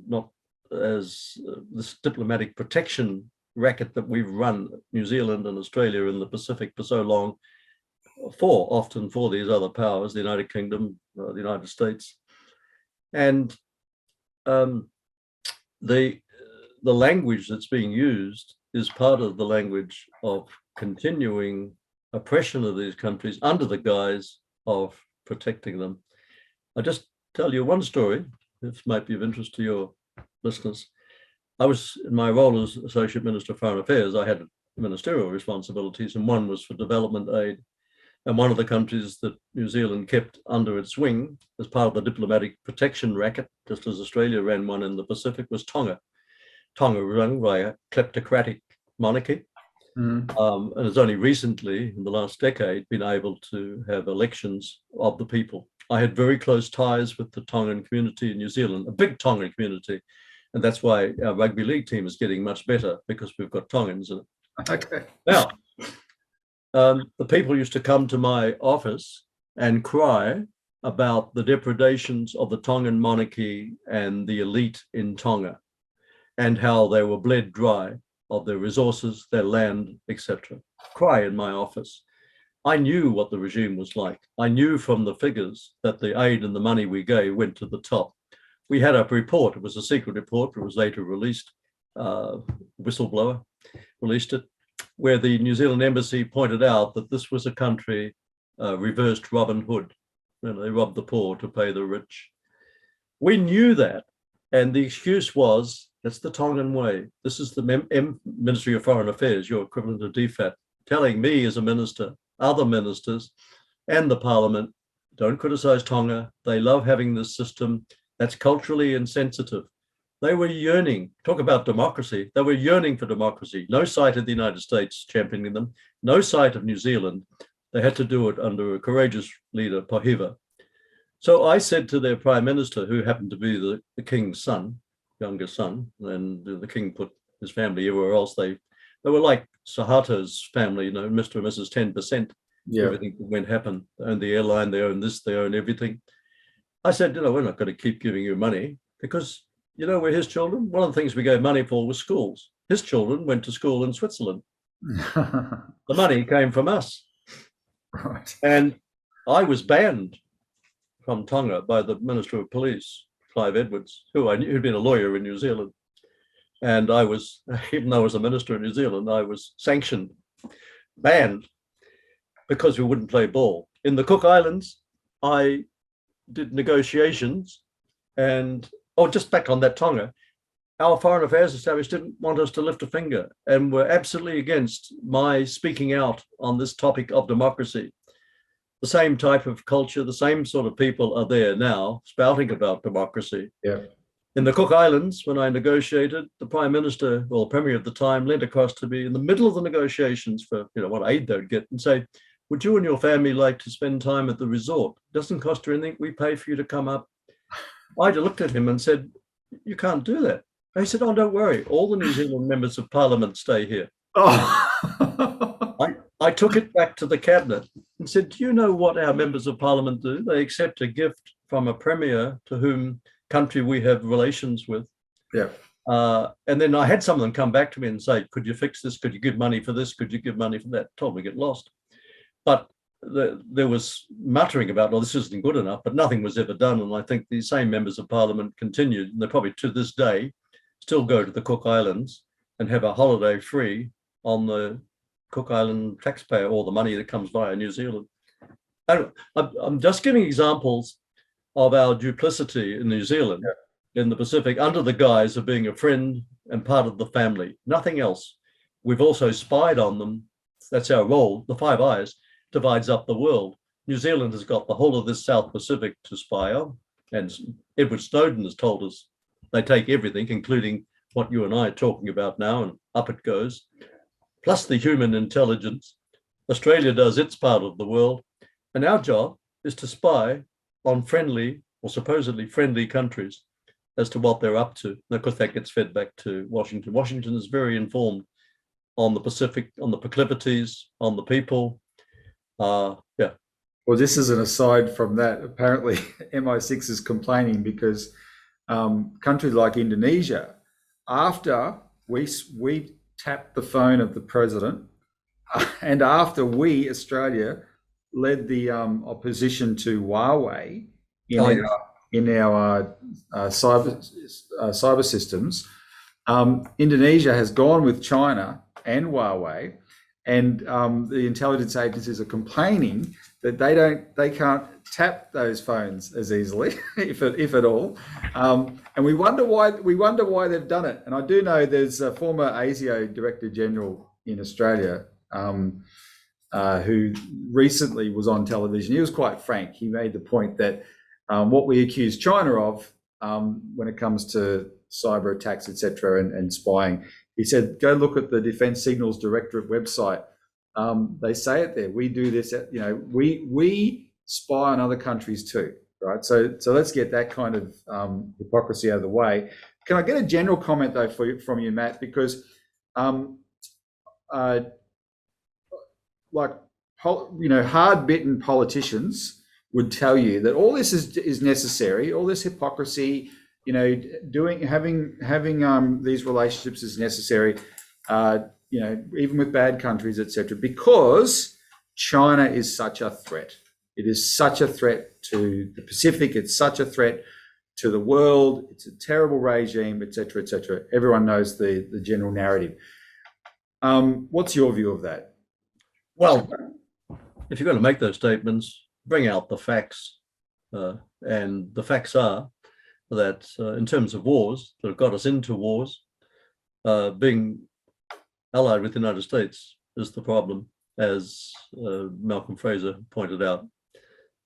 not as this diplomatic protection racket that we've run, New Zealand and Australia in the Pacific for so long, often for these other powers, the United Kingdom, the United States. And the language that's being used is part of the language of continuing oppression of these countries under the guise of protecting them. I'll just tell you one story. This might be of interest to your listeners. I was, in my role as Associate Minister of Foreign Affairs, I had ministerial responsibilities, and one was for development aid. And one of the countries that New Zealand kept under its wing as part of the diplomatic protection racket, just as Australia ran one in the Pacific, was Tonga. Tonga run by a kleptocratic monarchy. And it's only recently, in the last decade, been able to have elections of the people. I had very close ties with the Tongan community in New Zealand, a big Tongan community. And that's why our rugby league team is getting much better, because we've got Tongans in it. Okay. Now, the people used to come to my office and cry about the depredations of the Tongan monarchy and the elite in Tonga, and how they were bled dry of their resources, their land, etc. Cry in my office. I knew what the regime was like. I knew from the figures that the aid and the money we gave went to the top. We had a report. It was a secret report. It was later released. Whistleblower released it, where the New Zealand embassy pointed out that this was a country reversed Robin Hood. You know, they robbed the poor to pay the rich. We knew that, and the excuse was, that's the Tongan way. This is the Ministry of Foreign Affairs, your equivalent of DFAT, telling me as a minister, other ministers, and the parliament, don't criticize Tonga. They love having this system. That's culturally insensitive. They were yearning, talk about democracy, they were yearning for democracy. No sight of the United States championing them, no sight of New Zealand. They had to do it under a courageous leader, Pahiva. So I said to their prime minister, who happened to be the king's son, youngest son, and the king put his family everywhere else. They were like Suharto's family, you know, Mr. and Mrs. 10%. Yeah. Everything went happen. They own the airline, they own this, they own everything. I said, you know, we're not going to keep giving you money, because, you know, we're his children. One of the things we gave money for was schools. His children went to school in Switzerland. The money came from us. Right. And I was banned from Tonga by the Minister of Police, Clive Edwards, who I knew, who'd been a lawyer in New Zealand. And I was, even though I was a minister in New Zealand, I was sanctioned, banned, because we wouldn't play ball. In the Cook Islands, I did negotiations, and, just back on that Tonga, our foreign affairs establishment didn't want us to lift a finger, and were absolutely against my speaking out on this topic of democracy. The same type of culture, the same sort of people are there now spouting about democracy. Yeah. In the Cook Islands, when I negotiated, the Prime Minister, or Premier at the time, leaned across to me in the middle of the negotiations for, you know, what aid they'd get, and say, would you and your family like to spend time at the resort? It doesn't cost you anything. We pay for you to come up. I looked at him and said, you can't do that. He said, oh, don't worry. All the New Zealand members of parliament stay here. Oh. I took it back to the cabinet and said, do you know what our members of parliament do? They accept a gift from a premier to whom country we have relations with. Yeah. And then I had some of them come back to me and say, could you fix this? Could you give money for this? Could you give money for that? Told me to get lost. But there was muttering about, oh, this isn't good enough, but nothing was ever done. And I think the same members of parliament continued, and they probably to this day still go to the Cook Islands and have a holiday free on the Cook Island taxpayer, or the money that comes via New Zealand. And I'm just giving examples of our duplicity in New Zealand, in the Pacific, under the guise of being a friend and part of the family, nothing else. We've also spied on them. That's our role. The Five Eyes divides up the world. New Zealand has got the whole of this South Pacific to spy on, and Edward Snowden has told us they take everything, including what you and I are talking about now, and up it goes, plus the human intelligence. Australia does its part of the world, and our job is to spy on friendly or supposedly friendly countries as to what they're up to. And of course, that gets fed back to Washington. Washington is very informed on the Pacific, on the proclivities, on the people. Yeah. Well, this is an aside from that. Apparently, MI6 is complaining because countries like Indonesia, after we tapped the phone of the president, and after we, Australia, led the opposition to Huawei in our cyber systems, Indonesia has gone with China and Huawei, and the intelligence agencies are complaining that they can't tap those phones as easily, if at all, and we wonder why they've done it. And I do know there's a former ASIO Director General in Australia who recently was on television. He was quite frank. He made the point that what we accuse China of when it comes to cyber attacks, etc., and spying, he said, go look at the Defence Signals Directorate website. They say it there. We do this. We spy on other countries too, right? So let's get that kind of hypocrisy out of the way. Can I get a general comment though from you, Matt? Because hard-bitten politicians would tell you that all this is necessary, all this hypocrisy, having these relationships is necessary, even with bad countries, etc., because China is such a threat. It is such a threat to the Pacific. It's such a threat to the world. It's a terrible regime, etc., etc. Everyone knows the general narrative. What's your view of that? Well, if you're going to make those statements, bring out the facts. And the facts are that in terms of wars that have got us into wars, being allied with the United States is the problem, as Malcolm Fraser pointed out.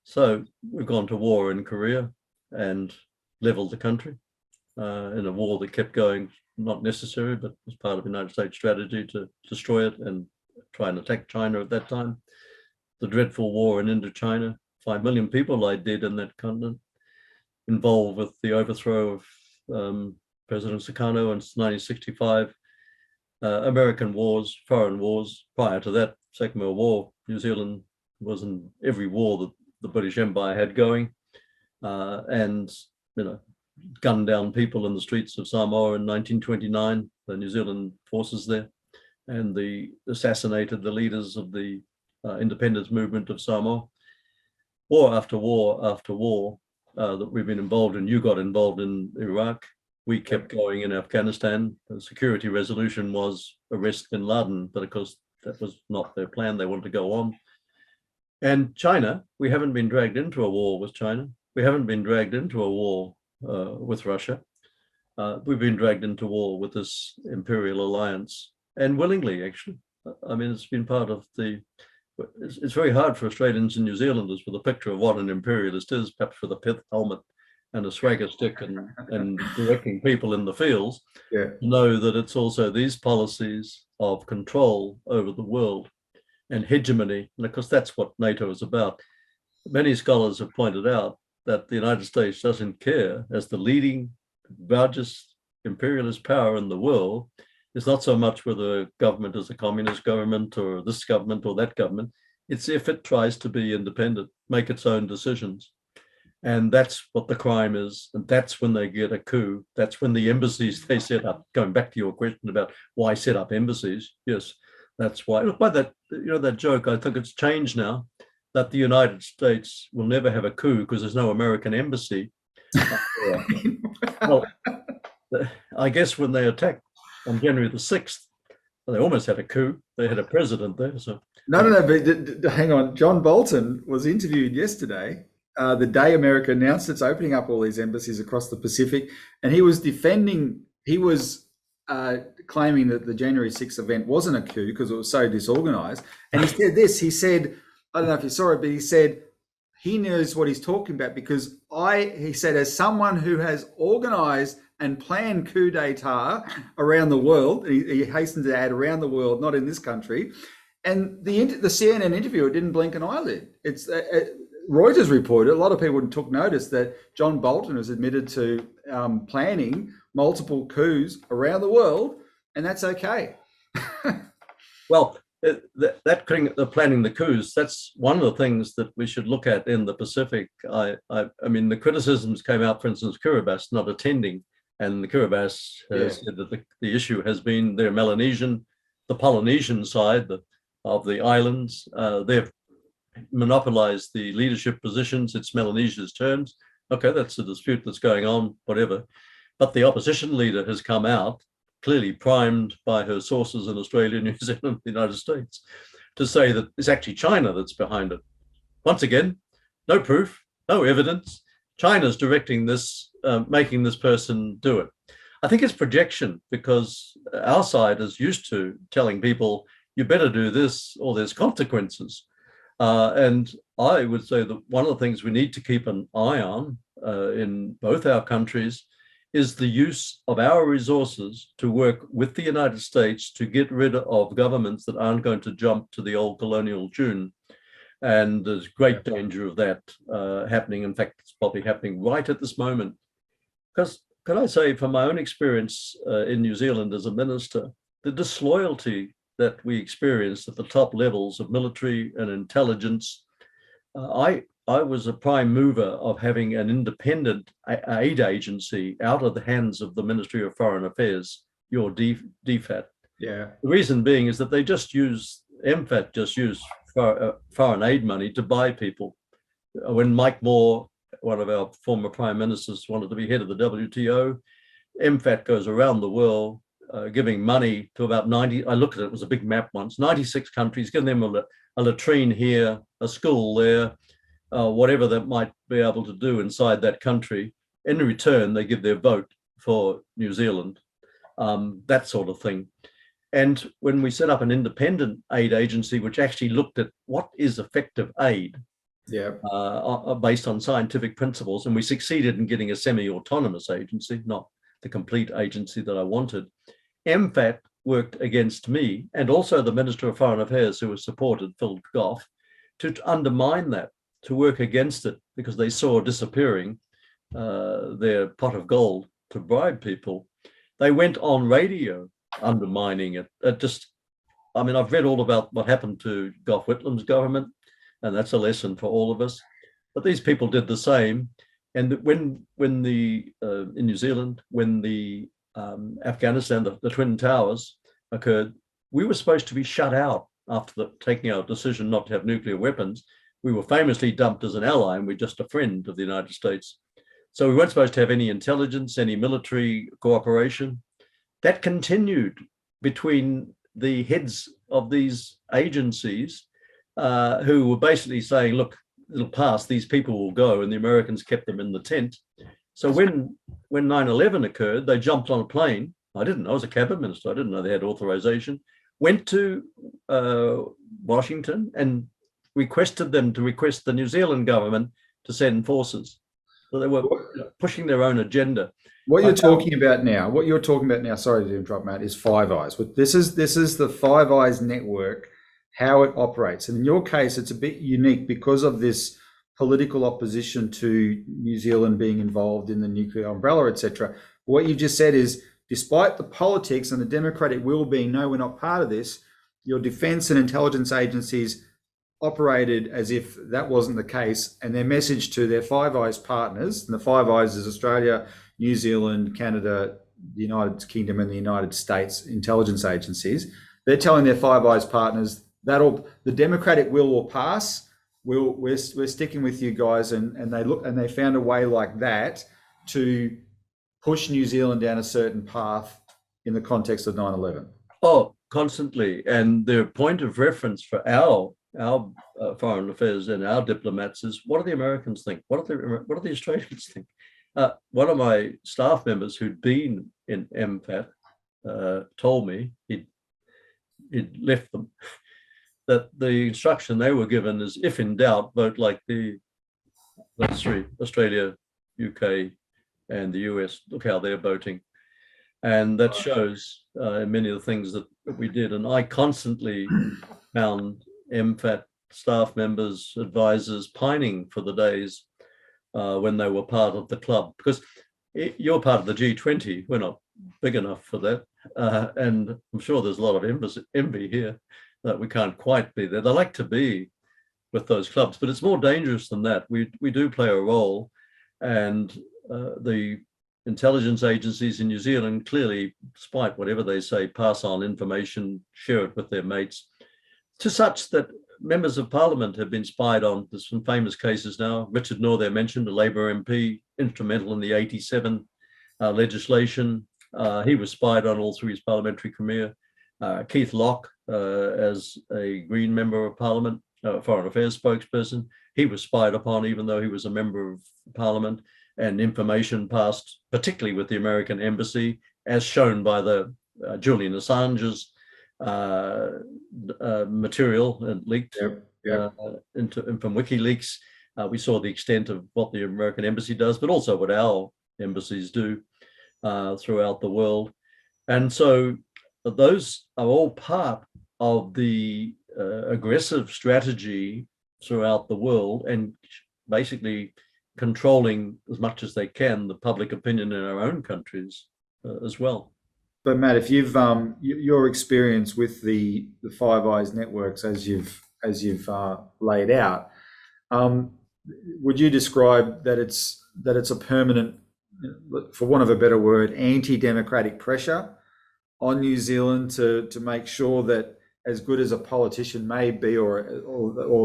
So we've gone to war in Korea and leveled the country in a war that kept going, not necessary, but was part of the United States strategy to destroy it and try and attack China at that time. The dreadful war in Indochina, 5 million people died in that continent, involved with the overthrow of President Sukarno in 1965, American wars, foreign wars. Prior to that, Second World War, New Zealand was in every war that the British Empire had going, and gunned down people in the streets of Samoa in 1929, the New Zealand forces there, and they assassinated the leaders of the independence movement of Samoa. War after war after war that we've been involved in. You got involved in Iraq. We kept going in Afghanistan. The security resolution was arrest bin Laden, but of course that was not their plan. They wanted to go on. And China, we haven't been dragged into a war with China. We haven't been dragged into a war with Russia. We've been dragged into war with this imperial alliance, and willingly, actually. I mean, it's been part of the. It's very hard for Australians and New Zealanders with a picture of what an imperialist is, perhaps with a pith helmet and a swagger stick and directing people in the fields, to know that it's also these policies of control over the world and hegemony. And of course, that's what NATO is about. Many scholars have pointed out that the United States doesn't care, as the leading, largest imperialist power in the world. It's not so much whether a government is a communist government or this government or that government. It's if it tries to be independent, make its own decisions. And that's what the crime is. And that's when they get a coup. That's when the embassies they set up, going back to your question about why set up embassies. Yes, that's why. By that, that joke, I think it's changed now, that the United States will never have a coup because there's no American embassy. Well, I guess when they attacked on January the 6th, they almost had a coup. They had a president there. So no, but hang on. John Bolton was interviewed yesterday, the day America announced it's opening up all these embassies across the Pacific, and he was claiming that the January 6th event wasn't a coup because it was so disorganized. And he said this, he said, I don't know if you saw it, but he said he knows what he's talking about because he said, as someone who has organized and planned coup d'etat around the world, he hastened to add around the world, not in this country, and the CNN interviewer didn't blink an eyelid. It's Reuters reported, a lot of people took notice that John Bolton has admitted to planning multiple coups around the world, and that's okay. Well, the planning the coups, that's one of the things that we should look at in the Pacific. I mean, the criticisms came out, for instance, Kiribati not attending, and the Kiribati has said that the issue has been their Melanesian, the Polynesian side of the islands. They've monopolized the leadership positions. It's Melanesia's terms. Okay, that's a dispute that's going on, whatever. But the opposition leader has come out, clearly primed by her sources in Australia, New Zealand, the United States, to say that it's actually China that's behind it. Once again, no proof, no evidence. China's directing this, making this person do it. I think it's projection, because our side is used to telling people, you better do this or there's consequences. And I would say that one of the things we need to keep an eye on in both our countries is the use of our resources to work with the United States to get rid of governments that aren't going to jump to the old colonial tune. And there's great danger of that happening. In fact, it's probably happening right at this moment. Because, can I say, from my own experience in New Zealand as a minister, the disloyalty that we experienced at the top levels of military and intelligence, I was a prime mover of having an independent aid agency out of the hands of the Ministry of Foreign Affairs, your DFAT. Yeah. The reason being is that they just use, MFAT just used foreign aid money to buy people. When Mike Moore, one of our former prime ministers, wanted to be head of the WTO, MFAT goes around the world giving money to about 90, I looked at it, it was a big map once, 96 countries, giving them a latrine here, a school there, whatever that might be able to do inside that country. In return, they give their vote for New Zealand, that sort of thing. And when we set up an independent aid agency, which actually looked at what is effective aid, based on scientific principles, and we succeeded in getting a semi-autonomous agency, not the complete agency that I wanted. MFAT worked against me and also the Minister of Foreign Affairs, who was supported, Phil Goff, to undermine that, to work against it, because they saw disappearing their pot of gold to bribe people. They went on radio undermining it. I've read all about what happened to Gough Whitlam's government, and that's a lesson for all of us. But these people did the same. And when in New Zealand, when the Afghanistan, the Twin Towers occurred, we were supposed to be shut out after taking our decision not to have nuclear weapons. We were famously dumped as an ally, and we're just a friend of the United States. So we weren't supposed to have any intelligence, any military cooperation. That continued between the heads of these agencies, who were basically saying, look, it'll pass, these people will go, and the Americans kept them in the tent. So when 9/11 occurred, they jumped on a plane. I didn't know, I was a cabinet minister, I didn't know they had authorization, went to Washington and requested them to request the New Zealand government to send forces. So they were pushing their own agenda. What you're talking about now, sorry to interrupt, Matt, is Five Eyes. This is the Five Eyes network, how it operates. And in your case, it's a bit unique because of this political opposition to New Zealand being involved in the nuclear umbrella, etc. What you've just said is, despite the politics and the democratic will being, no, we're not part of this, your defence and intelligence agencies operated as if that wasn't the case, and their message to their Five Eyes partners, and the Five Eyes is Australia, New Zealand, Canada, the United Kingdom, and the United States intelligence agencies, they're telling their Five Eyes partners the democratic will pass. We're sticking with you guys, and they found a way like that to push New Zealand down a certain path in the context of 9/11. Oh, constantly, and their point of reference for our foreign affairs and our diplomats is, what do the Americans think? What do the Australians think? One of my staff members who'd been in MFAT told me he'd left them, that the instruction they were given is, if in doubt, vote like those three, Australia, UK, and the US. Look how they're voting. And that shows many of the things that we did. And I constantly found MFAT staff members, advisors pining for the days when they were part of the club, because you're part of the G20. We're not big enough for that. And I'm sure there's a lot of envy here that we can't quite be there. They like to be with those clubs, but it's more dangerous than that. We do play a role, and the intelligence agencies in New Zealand clearly, despite whatever they say, pass on information, share it with their mates, to such that members of parliament have been spied on. There's some famous cases now. Richard Norther mentioned, a Labor MP, instrumental in the 87 legislation. He was spied on all through his parliamentary career. Keith Locke, as a Green member of parliament, foreign affairs spokesperson, he was spied upon even though he was a member of parliament, and information passed, particularly with the American embassy, as shown by the Julian Assange's material and leaked from WikiLeaks. We saw the extent of what the American embassy does, but also what our embassies do throughout the world. And so those are all part of the aggressive strategy throughout the world and basically controlling as much as they can the public opinion in our own countries as well. But Matt, if you've your experience with the Five Eyes networks as you've laid out, would you describe that it's a permanent, for want of a better word, anti-democratic pressure on New Zealand to make sure that, as good as a politician may be, or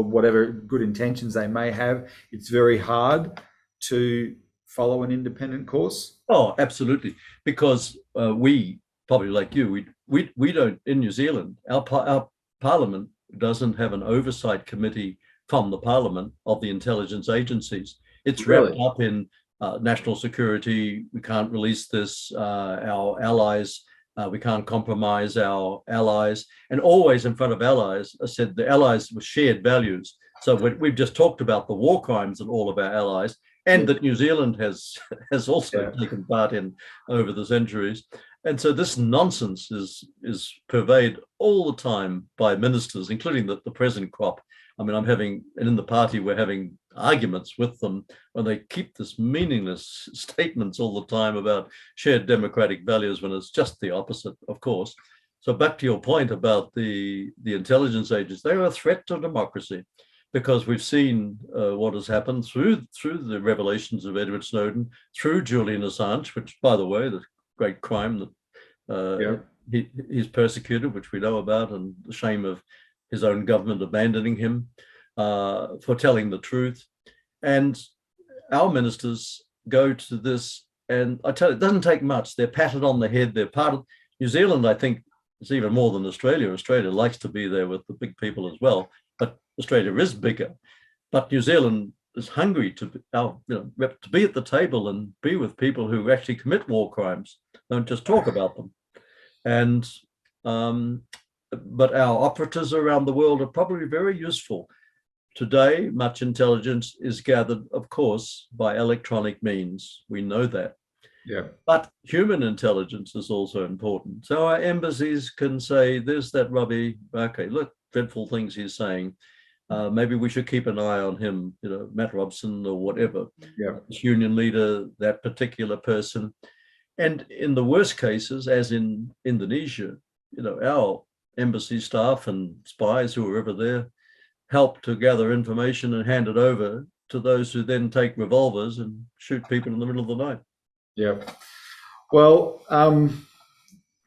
whatever good intentions they may have, it's very hard to follow an independent course? Oh, absolutely. Because we, probably like you, we don't, in New Zealand, our parliament doesn't have an oversight committee from the parliament of the intelligence agencies. It's wrapped up in national security. We can't release this, our allies, we can't compromise our allies, and always in front of allies, I said the allies with shared values. So we've just talked about the war crimes of all of our allies, and that New Zealand has also taken part in over the centuries. And so this nonsense is purveyed all the time by ministers, including the present crop. I mean, and in the party, we're having arguments with them when they keep this meaningless statements all the time about shared democratic values when it's just the opposite, of course. So back to your point about the intelligence agents, they are a threat to democracy, because we've seen what has happened through the revelations of Edward Snowden, through Julian Assange, which, by the way, the great crime that he's persecuted, which we know about, and the shame of his own government abandoning him for telling the truth. And our ministers go to this, and I tell you, it doesn't take much. They're patted on the head. They're part of New Zealand. I think it's even more than Australia. Australia likes to be there with the big people as well, but Australia is bigger. But New Zealand is hungry to be at the table and be with people who actually commit war crimes, don't just talk about them. And but our operatives around the world are probably very useful. Today, much intelligence is gathered, of course, by electronic means. We know that. Yeah. But human intelligence is also important. So our embassies can say, there's that Robbie, okay, look, dreadful things he's saying. Maybe we should keep an eye on him, Matt Robson or whatever, this union leader, that particular person. And in the worst cases, as in Indonesia, our embassy staff and spies who are ever there help to gather information and hand it over to those who then take revolvers and shoot people in the middle of the night. Yeah. Well,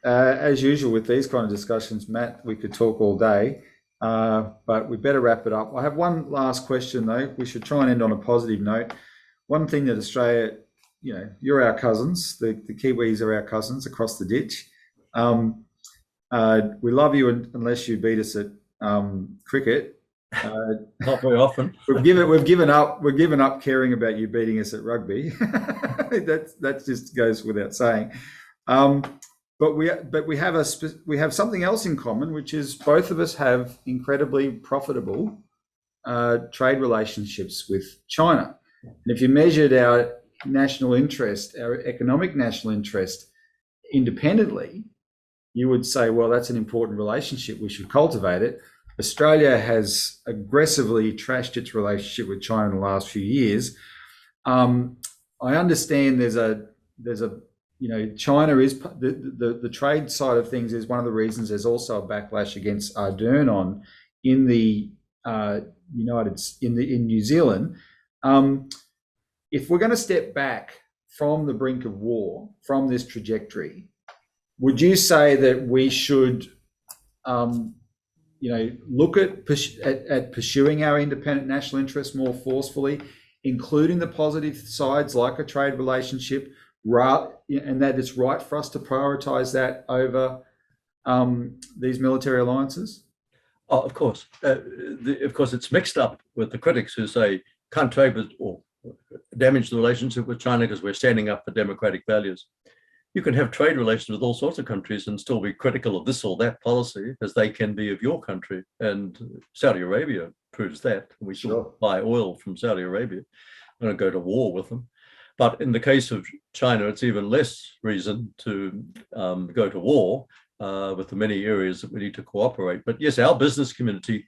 as usual with these kind of discussions, Matt, we could talk all day, but we better wrap it up. I have one last question, though. We should try and end on a positive note. One thing that Australia, you're our cousins. The Kiwis are our cousins across the ditch. We love you unless you beat us at cricket. Not very often. We've given up caring about you beating us at rugby. that just goes without saying. But we have something else in common, which is both of us have incredibly profitable trade relationships with China. And if you measured our national interest, our economic national interest independently, you would say, well, that's an important relationship. We should cultivate it. Australia has aggressively trashed its relationship with China in the last few years. I understand China is the trade side of things is one of the reasons there's also a backlash against Ardern in New Zealand. If we're going to step back from the brink of war, from this trajectory, would you say that we should, look at pursuing our independent national interests more forcefully, including the positive sides like a trade relationship, and that it's right for us to prioritise that over these military alliances? Oh, of course. Of course, it's mixed up with the critics who say can't trade with or damage the relationship with China because we're standing up for democratic values. You can have trade relations with all sorts of countries and still be critical of this or that policy, as they can be of your country. And Saudi Arabia proves that. We still buy oil from Saudi Arabia. We don't go to war with them. But in the case of China, it's even less reason to go to war with the many areas that we need to cooperate. But yes, our business community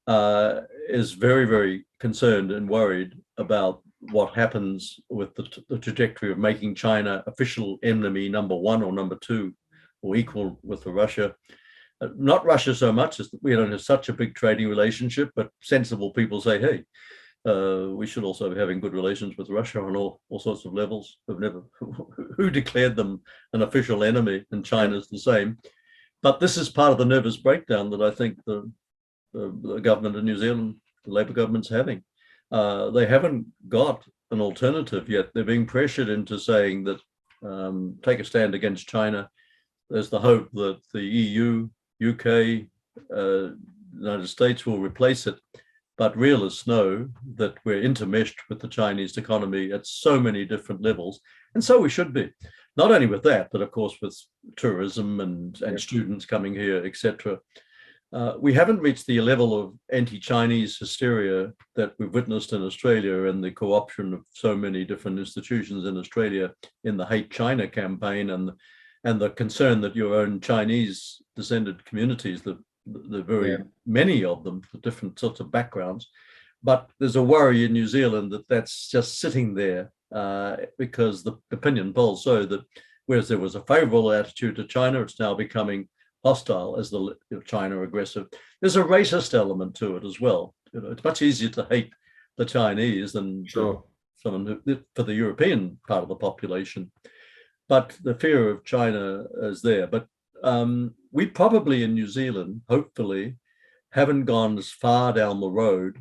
is very, very concerned and worried about what happens with the trajectory of making China official enemy number one or number two, or equal with Russia. Not Russia so much, as we don't have such a big trading relationship, but sensible people say, hey, we should also be having good relations with Russia on all sorts of levels. Who declared them an official enemy? And China's the same. But this is part of the nervous breakdown that I think the government of New Zealand, the Labour government's having. They haven't got an alternative yet. They're being pressured into saying that take a stand against China. There's the hope that the EU, UK, United States will replace it. But realists know that we're intermeshed with the Chinese economy at so many different levels. And so we should be. Not only with that, but of course with tourism and students coming here, etc. We haven't reached the level of anti-Chinese hysteria that we've witnessed in Australia and the co-option of so many different institutions in Australia in the Hate China campaign and the concern that your own Chinese descended communities, the very many of them, the different sorts of backgrounds. But there's a worry in New Zealand that that's just sitting there because the opinion polls show that whereas there was a favorable attitude to China, it's now becoming hostile as the China aggressive. There's a racist element to it as well. It's much easier to hate the Chinese than someone for the European part of the population. But the fear of China is there. But we probably in New Zealand, hopefully, haven't gone as far down the road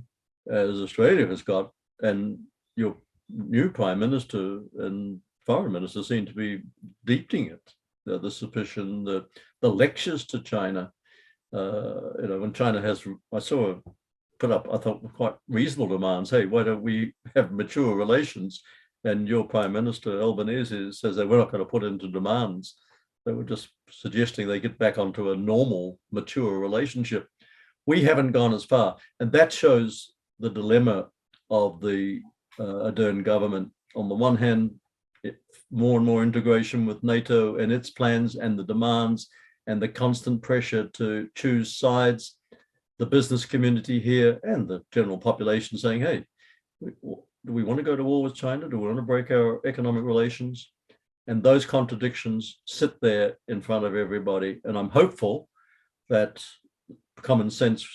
as Australia has got. And your new Prime Minister and Foreign Minister seem to be deepening it. The suspicion, the lectures to China, when China has, I saw put up, I thought, quite reasonable demands. Hey, why don't we have mature relations? And your Prime Minister, Albanese, says that we're not going to put into demands. They were just suggesting they get back onto a normal, mature relationship. We haven't gone as far. And that shows the dilemma of the Ardern government. On the one hand, more and more integration with NATO and its plans and the demands and the constant pressure to choose sides, the business community here and the general population saying, hey, do we want to go to war with China? Do we want to break our economic relations? And those contradictions sit there in front of everybody. And I'm hopeful that common sense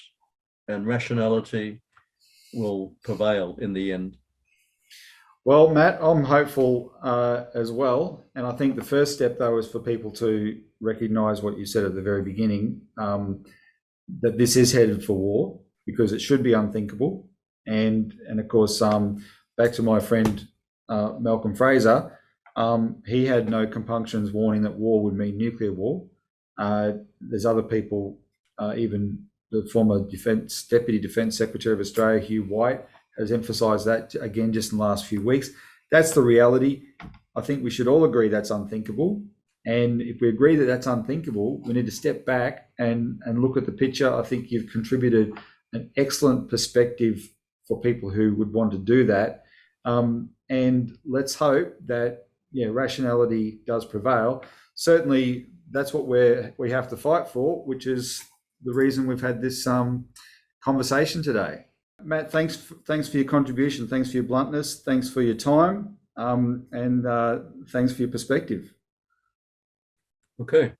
and rationality will prevail in the end. Well, Matt, I'm hopeful as well. And I think the first step, though, is for people to recognise what you said at the very beginning, that this is headed for war, because it should be unthinkable. And of course, back to my friend Malcolm Fraser, he had no compunctions warning that war would mean nuclear war. There's other people, even the former Deputy Defence Secretary of Australia, Hugh White, has emphasised that again just in the last few weeks. That's the reality. I think we should all agree that's unthinkable. And if we agree that that's unthinkable, we need to step back and look at the picture. I think you've contributed an excellent perspective for people who would want to do that. And let's hope that rationality does prevail. Certainly, that's what we have to fight for, which is the reason we've had this conversation today. Matt, thanks for your contribution. Thanks for your bluntness. Thanks for your time. And thanks for your perspective. Okay.